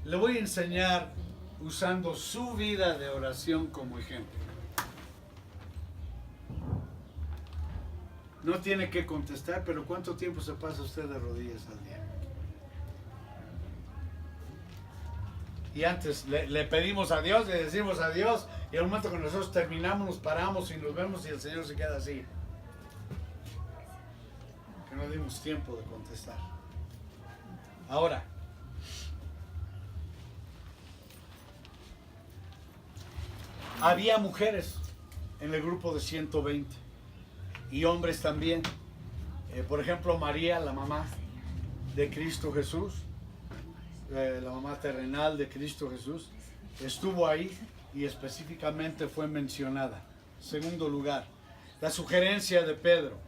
Le voy a enseñar usando su vida de oración como ejemplo. No tiene que contestar, pero ¿cuánto tiempo se pasa usted de rodillas al día? Y antes le pedimos a Dios, le decimos a Dios, y al momento que nosotros terminamos, nos paramos y nos vemos y el Señor se queda así. Que no dimos tiempo de contestar. Ahora, había mujeres en el grupo de 120 y hombres también. Por ejemplo, María, la mamá de Cristo Jesús, la mamá terrenal de Cristo Jesús, estuvo ahí y específicamente fue mencionada. Segundo lugar, la sugerencia de Pedro.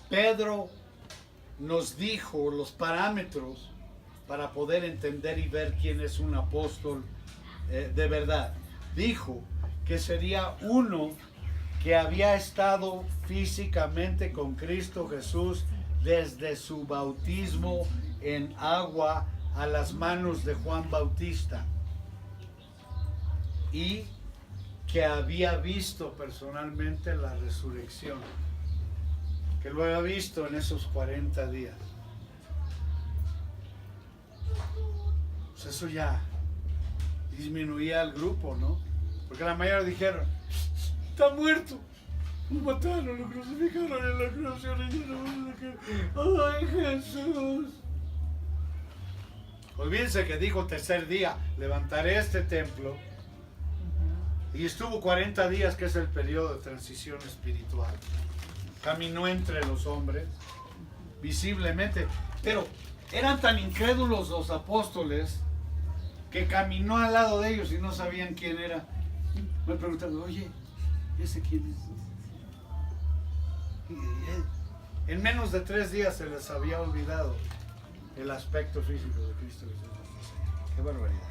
Pedro nos dijo los parámetros para poder entender y ver quién es un apóstol de verdad. Dijo que sería uno que había estado físicamente con Cristo Jesús desde su bautismo en agua a las manos de Juan Bautista, y que había visto personalmente la resurrección, que lo había visto en esos 40 días. Pues eso ya disminuía el grupo, ¿no? Porque la mayoría dijeron, está muerto, lo mataron, lo crucificaron en la cruz, ¡ay, Jesús! Olvídense que dijo tercer día, levantaré este templo. Y estuvo 40 días, que es el periodo de transición espiritual. Caminó entre los hombres, visiblemente. Pero eran tan incrédulos los apóstoles que caminó al lado de ellos y no sabían quién era. Me preguntaron, oye, ¿ese quién es? En menos de 3 días se les había olvidado el aspecto físico de Cristo Jesús. ¡Qué barbaridad!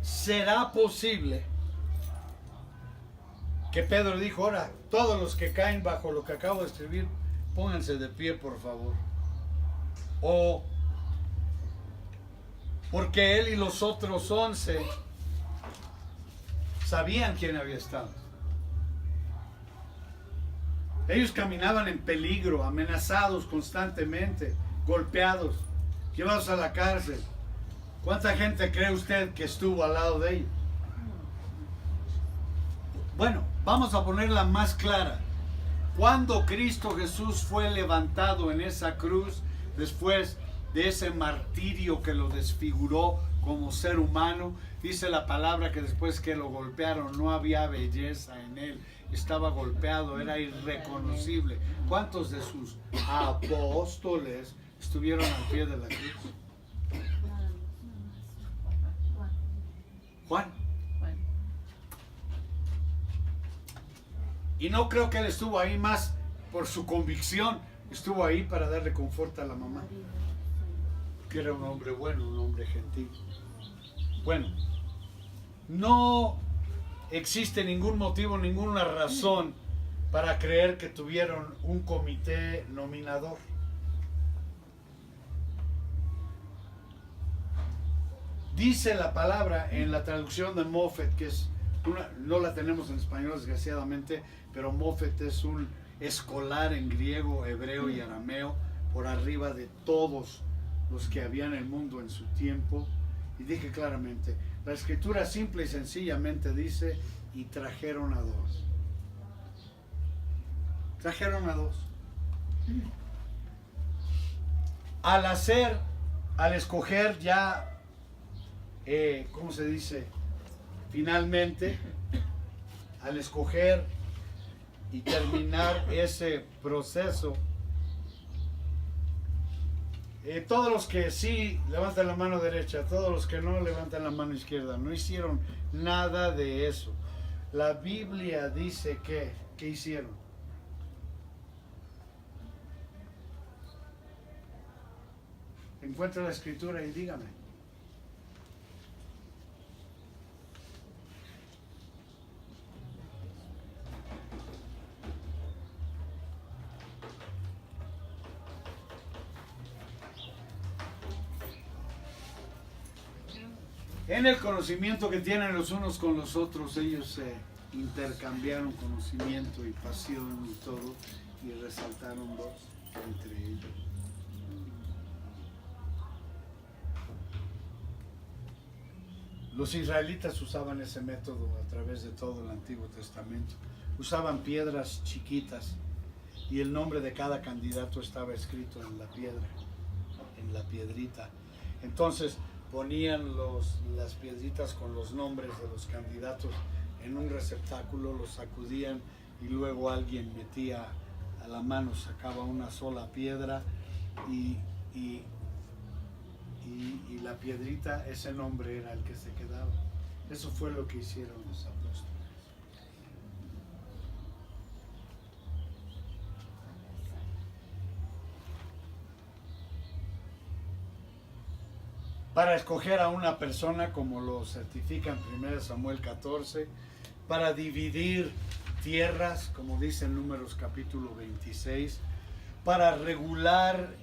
¿Será posible que Pedro dijo, ahora, todos los que caen bajo lo que acabo de escribir, pónganse de pie, por favor? O porque él y los otros 11 sabían quién había estado. Ellos caminaban en peligro, amenazados constantemente, golpeados, llevados a la cárcel. ¿Cuánta gente cree usted que estuvo al lado de ellos? Bueno, vamos a ponerla más clara. Cuando Cristo Jesús fue levantado en esa cruz, después de ese martirio que lo desfiguró como ser humano, dice la palabra que después que lo golpearon no había belleza en él, estaba golpeado, era irreconocible. ¿Cuántos de sus apóstoles estuvieron al pie de la cruz? Juan.
Juan.
Y no creo que él estuvo ahí más por su convicción, estuvo ahí para darle confort a la mamá, que era un hombre bueno, un hombre gentil. Bueno, no existe ningún motivo, ninguna razón para creer que tuvieron un comité nominador. Dice la palabra en la traducción de Moffat, que es no la tenemos en español desgraciadamente, pero Moffat es un escolar en griego, hebreo y arameo, por arriba de todos los que había en el mundo en su tiempo, y dije claramente, la escritura simple y sencillamente dice, y trajeron a dos. Trajeron a dos. Al escoger ya, ¿cómo se dice? Finalmente, al escoger y terminar ese proceso, todos los que sí levantan la mano derecha, todos los que no levantan la mano izquierda, no hicieron nada de eso. La Biblia dice que, ¿qué hicieron? Encuentra la escritura y dígame. En el conocimiento que tienen los unos con los otros, ellos se intercambiaron conocimiento y pasión y todo, y resaltaron dos entre ellos. Los israelitas usaban ese método a través de todo el Antiguo Testamento. Usaban piedras chiquitas y el nombre de cada candidato estaba escrito en la piedra, en la piedrita. Entonces ponían las piedritas con los nombres de los candidatos en un receptáculo, los sacudían y luego alguien metía a la mano, sacaba una sola piedra y la piedrita, ese nombre era el que se quedaba. Eso fue lo que hicieron los apóstoles. Para escoger a una persona, como lo certifica en 1 Samuel 14, para dividir tierras, como dice en Números capítulo 26, para regular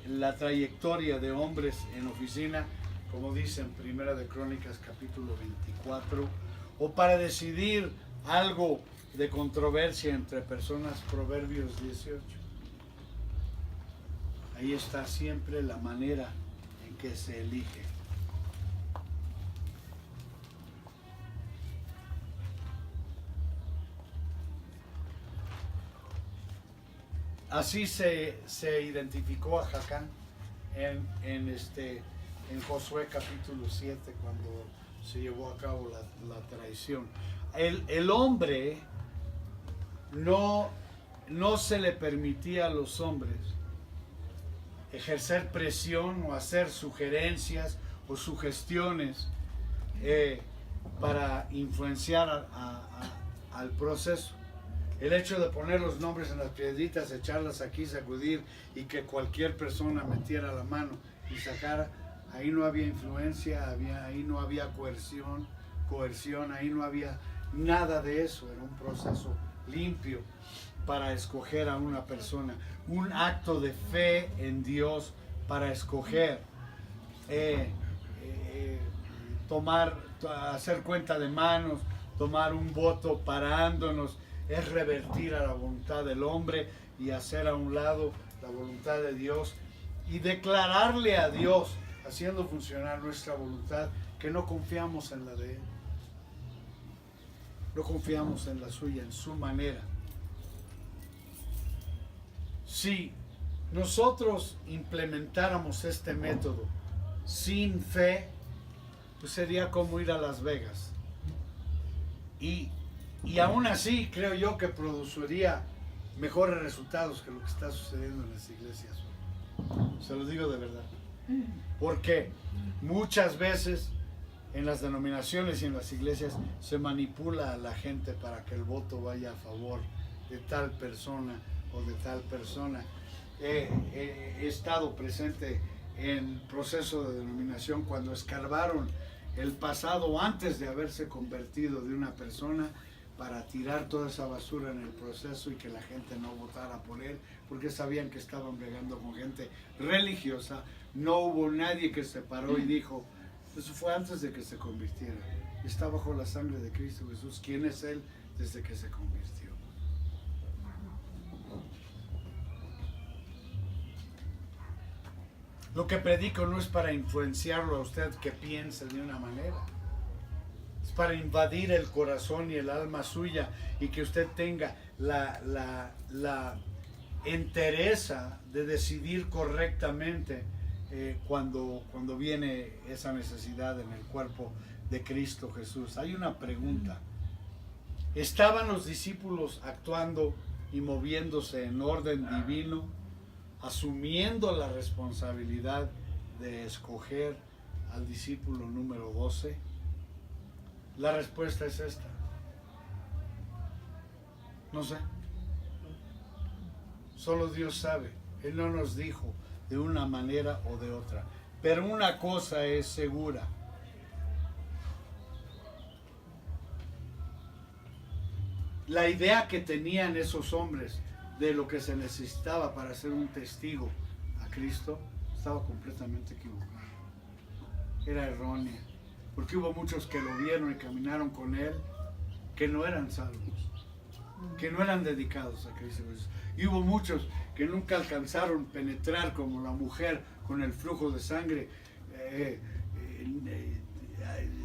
la trayectoria de hombres en oficina, como dice en 1 de Crónicas capítulo 24, o para decidir algo de controversia entre personas, Proverbios 18. Ahí está siempre la manera en que se elige. Así se identificó a Jacán en Josué capítulo 7, cuando se llevó a cabo la traición. El hombre no se le permitía a los hombres ejercer presión o hacer sugerencias o sugestiones para influenciar al proceso. El hecho de poner los nombres en las piedritas, echarlas aquí, sacudir y que cualquier persona metiera la mano y sacara, ahí no había influencia, ahí no había coerción, ahí no había nada de eso. Era un proceso limpio para escoger a una persona, un acto de fe en Dios para escoger, hacer cuenta de manos, tomar un voto parándonos, es revertir a la voluntad del hombre y hacer a un lado la voluntad de Dios y declararle a Dios, haciendo funcionar nuestra voluntad, que no confiamos en la de Él, no confiamos en la suya, en su manera. Si nosotros implementáramos este método sin fe, pues sería como ir a Las Vegas. Y aún así creo yo que produciría mejores resultados que lo que está sucediendo en las iglesias hoy. Se lo digo de verdad. Porque muchas veces en las denominaciones y en las iglesias se manipula a la gente para que el voto vaya a favor de tal persona o de tal persona. He estado presente en proceso de denominación cuando escarbaron el pasado antes de haberse convertido de una persona para tirar toda esa basura en el proceso y que la gente no votara por él, porque sabían que estaban bregando con gente religiosa. No hubo nadie que se paró y dijo, eso fue antes de que se convirtiera, está bajo la sangre de Cristo Jesús. ¿Quién es él desde que se convirtió? Lo que predico no es para influenciarlo a usted que piense de una manera. Es para invadir el corazón y el alma suya y que usted tenga la entereza de decidir correctamente cuando viene esa necesidad en el cuerpo de Cristo Jesús. Hay una pregunta. ¿Estaban los discípulos actuando y moviéndose en orden divino, asumiendo la responsabilidad de escoger al discípulo número 12? La respuesta es esta. No sé. Solo Dios sabe. Él no nos dijo de una manera o de otra. Pero una cosa es segura. La idea que tenían esos hombres de lo que se necesitaba para ser un testigo a Cristo estaba completamente equivocada. Era errónea, porque hubo muchos que lo vieron y caminaron con él que no eran salvos, que no eran dedicados a Cristo Jesús. Y hubo muchos que nunca alcanzaron penetrar como la mujer con el flujo de sangre,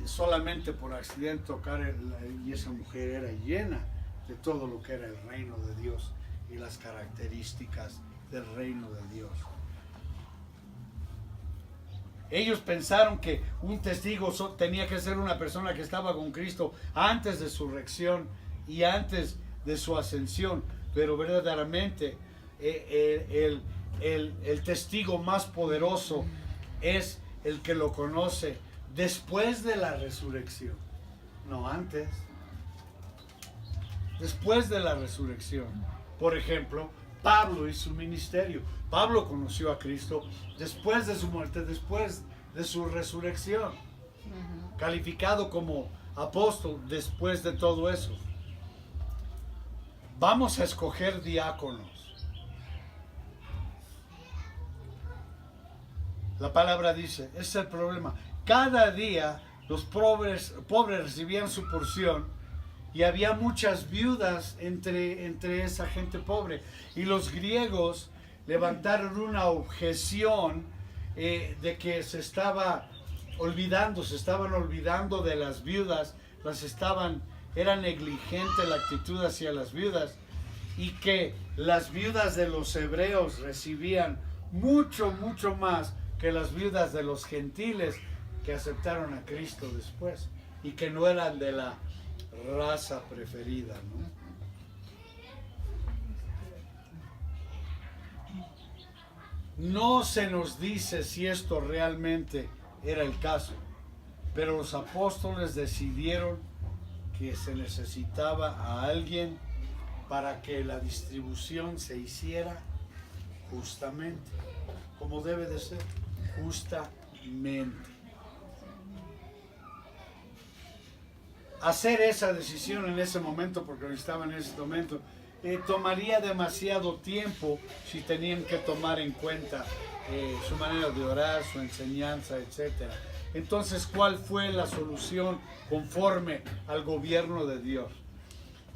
solamente por accidente tocar y esa mujer era llena de todo lo que era el reino de Dios y las características del reino de Dios. Ellos pensaron que un testigo tenía que ser una persona que estaba con Cristo antes de su resurrección y antes de su ascensión, pero verdaderamente el testigo más poderoso es el que lo conoce después de la resurrección, no antes. Después de la resurrección. Por ejemplo, Pablo y su ministerio. Pablo conoció a Cristo después de su muerte, después de su resurrección. Calificado como apóstol después de todo eso. Vamos a escoger diáconos. La palabra dice, ese es el problema. Cada día los pobres recibían su porción. Y había muchas viudas entre esa gente pobre. Y los griegos levantaron una objeción de que se estaban olvidando de las viudas, era negligente la actitud hacia las viudas, y que las viudas de los hebreos recibían mucho más que las viudas de los gentiles que aceptaron a Cristo después, y que no eran de la raza preferida, ¿no? No se nos dice si esto realmente era el caso, pero los apóstoles decidieron que se necesitaba a alguien para que la distribución se hiciera justamente, como debe de ser, justamente. Hacer esa decisión en ese momento, porque lo estaba en ese momento, tomaría demasiado tiempo si tenían que tomar en cuenta su manera de orar, su enseñanza, etc. Entonces, ¿cuál fue la solución conforme al gobierno de Dios?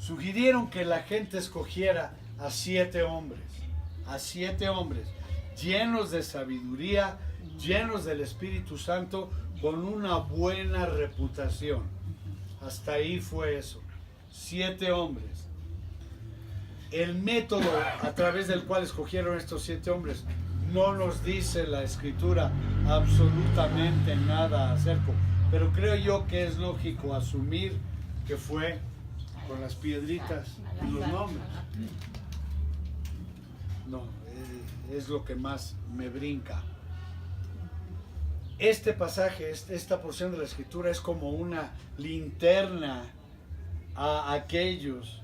Sugirieron que la gente escogiera a 7 hombres, llenos de sabiduría, llenos del Espíritu Santo, con una buena reputación. Hasta ahí fue eso. 7 hombres. El método a través del cual escogieron estos 7 hombres no nos dice la Escritura absolutamente nada acerca, pero creo yo que es lógico asumir que fue con las piedritas y los nombres. No, es lo que más me brinca. Este pasaje, esta porción de la Escritura es como una linterna a aquellos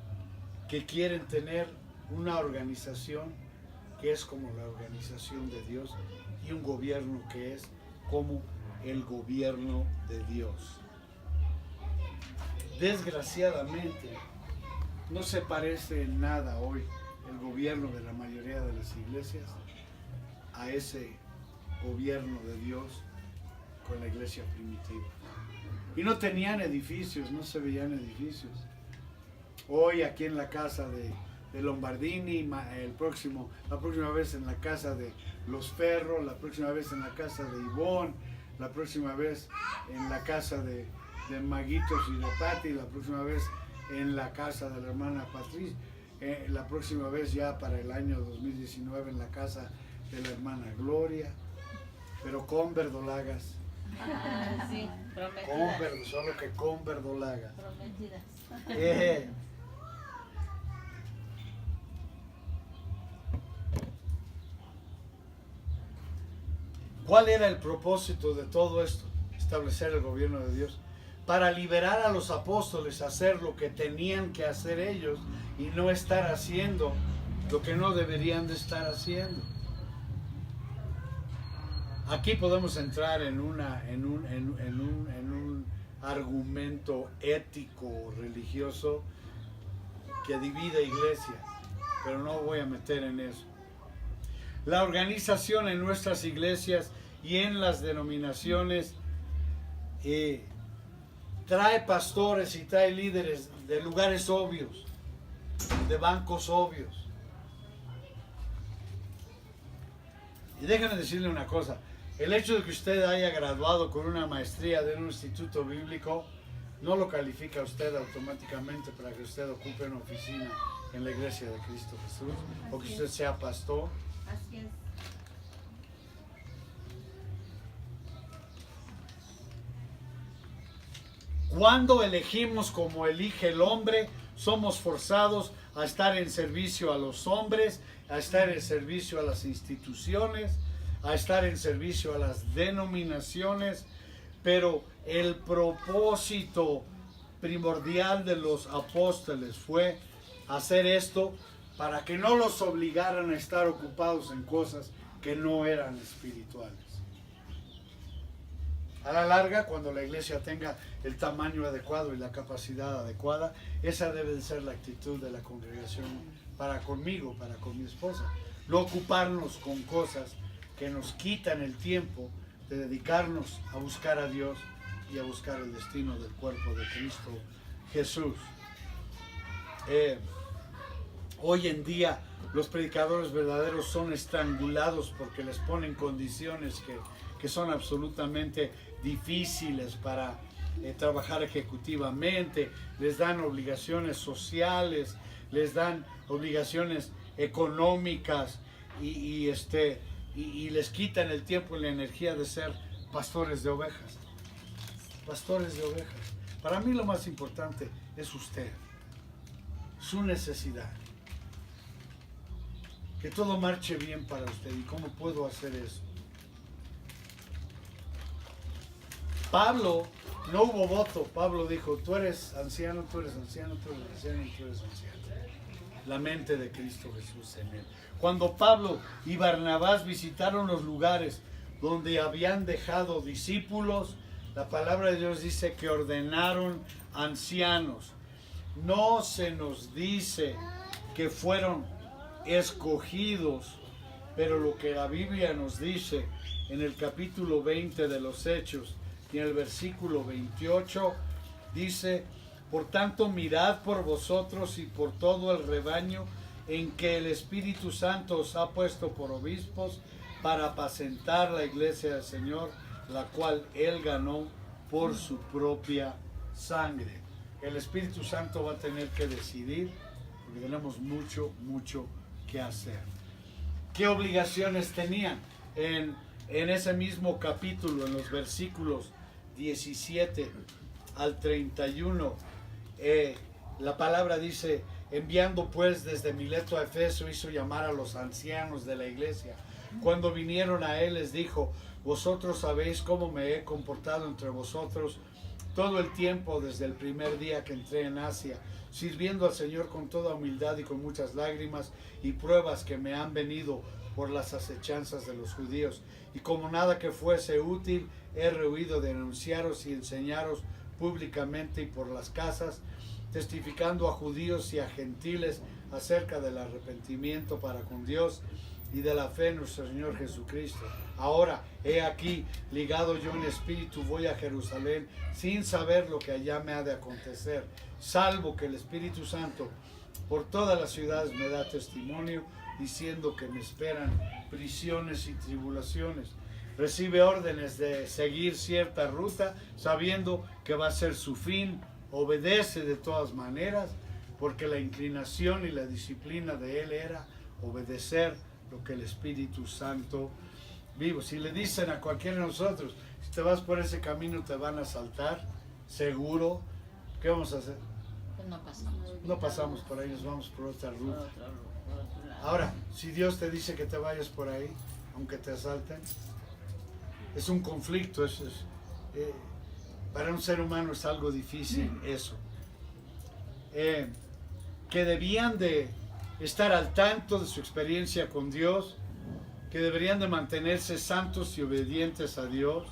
que quieren tener una organización que es como la organización de Dios y un gobierno que es como el gobierno de Dios. Desgraciadamente, no se parece en nada hoy el gobierno de la mayoría de las iglesias a ese gobierno de Dios con la iglesia primitiva. Y no tenían edificios, no se veían edificios. Hoy aquí en la casa de Lombardini, la próxima vez en la casa de Los Ferros, la próxima vez en la casa de Ivonne, la próxima vez en la casa de Maguitos y de Pati, la próxima vez en la casa de la hermana Patricia, la próxima vez ya para el año 2019 en la casa de la hermana Gloria, pero con verdolagas.
Sí, prometidas.
Solo que con verdolagas.
Prometidas.
¿Cuál era el propósito de todo esto? Establecer el gobierno de Dios. Para liberar a los apóstoles a hacer lo que tenían que hacer ellos y no estar haciendo lo que no deberían de estar haciendo. Aquí podemos entrar en un argumento ético religioso que divide iglesias, pero no voy a meter en eso. La organización en nuestras iglesias y en las denominaciones trae pastores y trae líderes de lugares obvios, de bancos obvios. Y déjenme decirle una cosa, el hecho de que usted haya graduado con una maestría de un instituto bíblico no lo califica a usted automáticamente para que usted ocupe una oficina en la iglesia de Cristo Jesús o que usted sea pastor.
Así es.
Cuando elegimos como elige el hombre, somos forzados a estar en servicio a los hombres, a estar en servicio a las instituciones, a estar en servicio a las denominaciones, pero el propósito primordial de los apóstoles fue hacer esto para que no los obligaran a estar ocupados en cosas que no eran espirituales. A la larga, cuando la iglesia tenga el tamaño adecuado y la capacidad adecuada, esa debe de ser la actitud de la congregación para conmigo, para con mi esposa. No ocuparnos con cosas que nos quitan el tiempo de dedicarnos a buscar a Dios y a buscar el destino del cuerpo de Cristo Jesús. Hoy en día los predicadores verdaderos son estrangulados porque les ponen condiciones que son absolutamente difíciles para trabajar ejecutivamente, les dan obligaciones sociales, les dan obligaciones económicas y les quitan el tiempo y la energía de ser pastores de ovejas. Pastores de ovejas. Para mí lo más importante es usted, su necesidad. Que todo marche bien para usted. ¿Y cómo puedo hacer eso? Pablo, no hubo voto. Pablo dijo, tú eres anciano, tú eres anciano, tú eres anciano y tú eres anciano. La mente de Cristo Jesús en él. Cuando Pablo y Barnabás visitaron los lugares donde habían dejado discípulos, la palabra de Dios dice que ordenaron ancianos. No se nos dice que fueron escogidos, pero lo que la Biblia nos dice en el capítulo 20 de los Hechos y en el versículo 28 dice: por tanto mirad por vosotros y por todo el rebaño en que el Espíritu Santo os ha puesto por obispos para apacentar la iglesia del Señor, la cual Él ganó por su propia sangre. El Espíritu Santo va a tener que decidir, porque tenemos mucho que hacer. ¿Qué obligaciones tenían? En ese mismo capítulo, en los versículos 17 al 31, la palabra dice enviando pues desde Mileto a Efeso, hizo llamar a los ancianos de la iglesia. Cuando vinieron a él, les dijo: vosotros sabéis cómo me he comportado entre vosotros todo el tiempo desde el primer día que entré en Asia, sirviendo al Señor con toda humildad y con muchas lágrimas y pruebas que me han venido por las acechanzas de los judíos. Y como nada que fuese útil, he rehuido de denunciaros y enseñaros públicamente y por las casas, testificando a judíos y a gentiles acerca del arrepentimiento para con Dios y de la fe en nuestro Señor Jesucristo. Ahora, he aquí, ligado yo en espíritu, voy a Jerusalén, sin saber lo que allá me ha de acontecer, salvo que el Espíritu Santo por todas las ciudades me da testimonio, diciendo que me esperan prisiones y tribulaciones. Recibe órdenes de seguir cierta ruta, sabiendo que va a ser su fin. Obedece de todas maneras, porque la inclinación y la disciplina de él era obedecer lo que el Espíritu Santo vivo. Si le dicen a cualquiera de nosotros: si te vas por ese camino te van a asaltar, seguro, ¿qué vamos a hacer?
Pues no pasamos.
No pasamos por ahí, nos vamos por otra
Por
ruta.
otro lado.
Ahora, si Dios te dice que te vayas por ahí, aunque te asalten, es un conflicto, para un ser humano es algo difícil eso. Que debían de estar al tanto de su experiencia con Dios, que deberían de mantenerse santos y obedientes a Dios,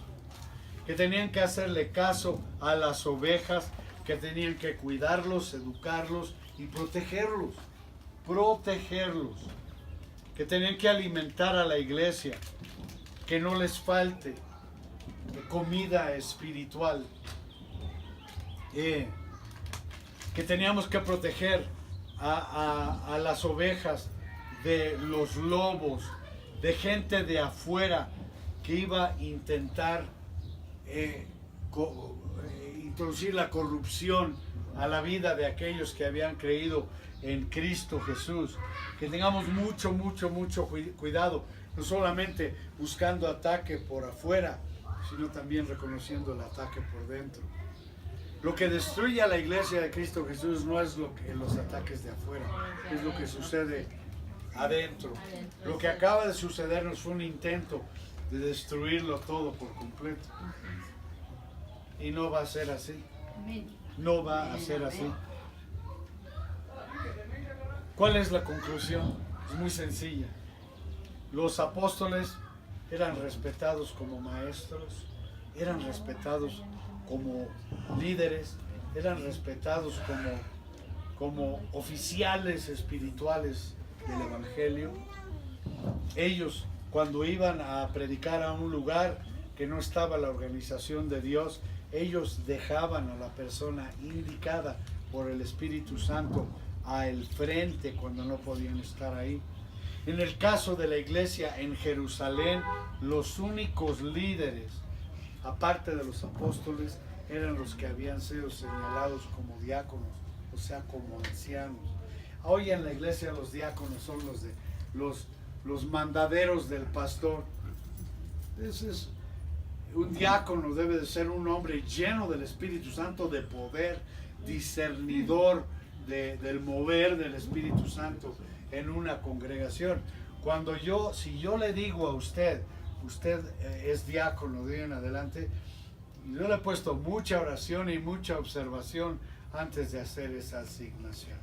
que tenían que hacerle caso a las ovejas, que tenían que cuidarlos, educarlos y protegerlos, que tenían que alimentar a la iglesia, que no les falte comida espiritual, que teníamos que proteger a las ovejas de los lobos, de gente de afuera que iba a intentar introducir la corrupción a la vida de aquellos que habían creído en Cristo Jesús. Que tengamos mucho cuidado, no solamente buscando ataque por afuera, sino también reconociendo el ataque por dentro. Lo que destruye a la iglesia de Cristo Jesús no es los ataques de afuera, es lo que sucede adentro. Lo que acaba de sucedernos fue un intento de destruirlo todo por completo. Y no va a ser así. No va a ser así. ¿Cuál es la conclusión? Es muy sencilla. Los apóstoles eran respetados como maestros, eran respetados como líderes, eran respetados como oficiales espirituales del Evangelio. Ellos, cuando iban a predicar a un lugar que no estaba la organización de Dios, ellos dejaban a la persona indicada por el Espíritu Santo al frente cuando no podían estar ahí. En el caso de la iglesia en Jerusalén, los únicos líderes, aparte de los apóstoles, eran los que habían sido señalados como diáconos, o sea, como ancianos. Hoy en la iglesia los diáconos son los mandaderos del pastor. Un diácono debe de ser un hombre lleno del Espíritu Santo, de poder, discernidor del mover del Espíritu Santo en una congregación. Si yo le digo a usted es diácono de hoy en adelante, yo le he puesto mucha oración y mucha observación antes de hacer esa asignación.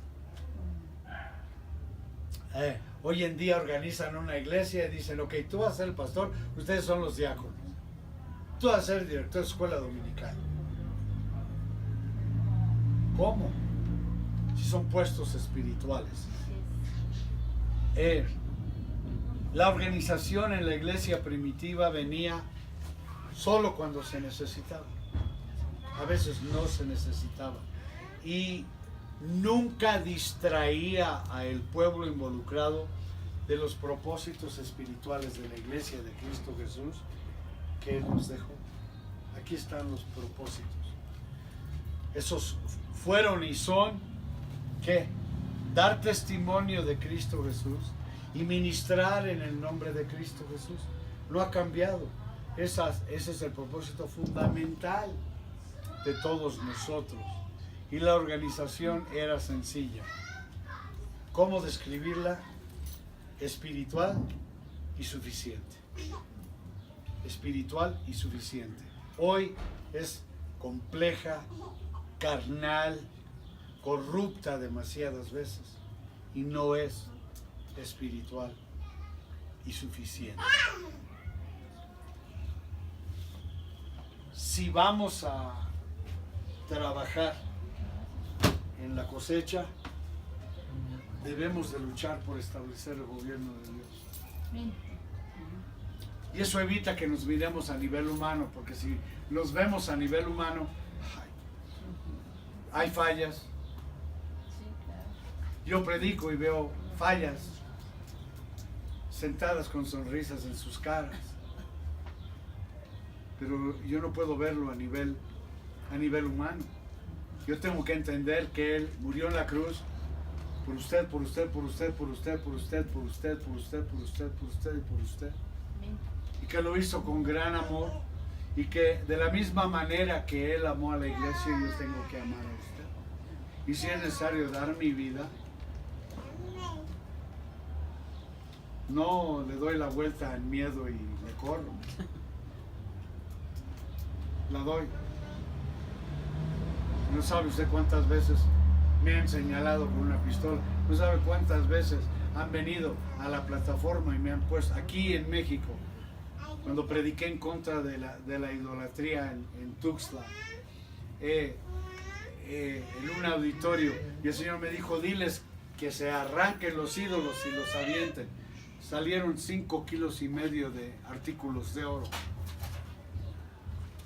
Hoy en día organizan una iglesia y dicen: ok, tú vas a ser el pastor, ustedes son los diáconos. Tú vas a ser el director de escuela dominical. ¿Cómo? Si son puestos espirituales. La organización en la iglesia primitiva venía solo cuando se necesitaba. A veces no se necesitaba. Y nunca distraía al pueblo involucrado de los propósitos espirituales de la iglesia de Cristo Jesús que Él nos dejó. Aquí están los propósitos. Esos fueron y son, ¿qué? Dar testimonio de Cristo Jesús y ministrar en el nombre de Cristo Jesús. No ha cambiado. Ese es el propósito fundamental de todos nosotros. Y la organización era sencilla. ¿Cómo describirla? Espiritual y suficiente. Espiritual y suficiente. Hoy es compleja, carnal, corrupta demasiadas veces y no es espiritual y suficiente. Si vamos a trabajar en la cosecha, debemos de luchar por establecer el gobierno de Dios. Y eso evita que nos miremos a nivel humano, porque si nos vemos a nivel humano, hay fallas. Yo predico y veo fallas sentadas con sonrisas en sus caras, pero yo no puedo verlo a nivel humano. Yo tengo que entender que Él murió en la cruz por usted, por usted, por usted, por usted, por usted, por usted, por usted, por usted, por usted y por usted. Y que lo hizo con gran amor y que de la misma manera que Él amó a la iglesia, yo tengo que amar a usted. Y si es necesario dar mi vida, no le doy la vuelta al miedo y le corro. La doy. No sabe usted cuántas veces me han señalado con una pistola. No sabe cuántas veces han venido a la plataforma y me han puesto aquí en México. Cuando prediqué en contra de la idolatría en Tuxtla, en un auditorio, y el Señor me dijo, diles que se arranquen los ídolos y los avienten. Salieron 5,5 kilos de artículos de oro,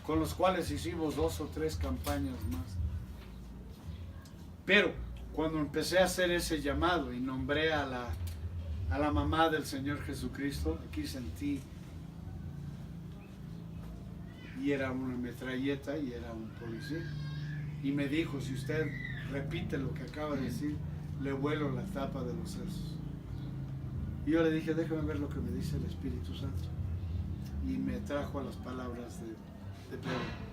con los cuales hicimos 2 o 3 campañas más. Pero cuando empecé a hacer ese llamado y nombré a la mamá del Señor Jesucristo, aquí sentí, y era una metralleta y era un policía, y me dijo, si usted repite lo que acaba de decir, le vuelo la tapa de los sesos. Y yo le dije, déjame ver lo que me dice el Espíritu Santo. Y me trajo a las palabras de Pedro.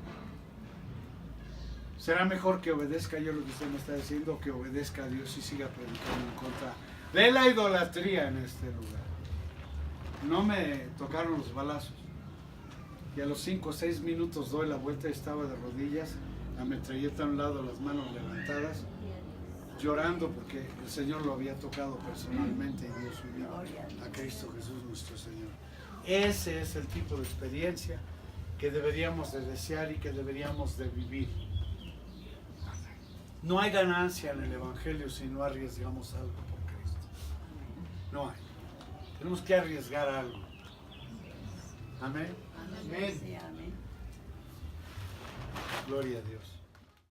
¿Será mejor que obedezca yo lo que usted me está diciendo o que obedezca a Dios y siga predicando en contra de la idolatría en este lugar? No me tocaron los balazos. Y a los 5 o 6 minutos doy la vuelta y estaba de rodillas, la metralleta a un lado, las manos levantadas, llorando porque el Señor lo había tocado personalmente y dio su vida a Cristo Jesús nuestro Señor. Ese es el tipo de experiencia que deberíamos de desear y que deberíamos de vivir. No hay ganancia en el Evangelio si no arriesgamos algo por Cristo. No hay. Tenemos que arriesgar algo. Amén.
Amén.
Gloria a Dios.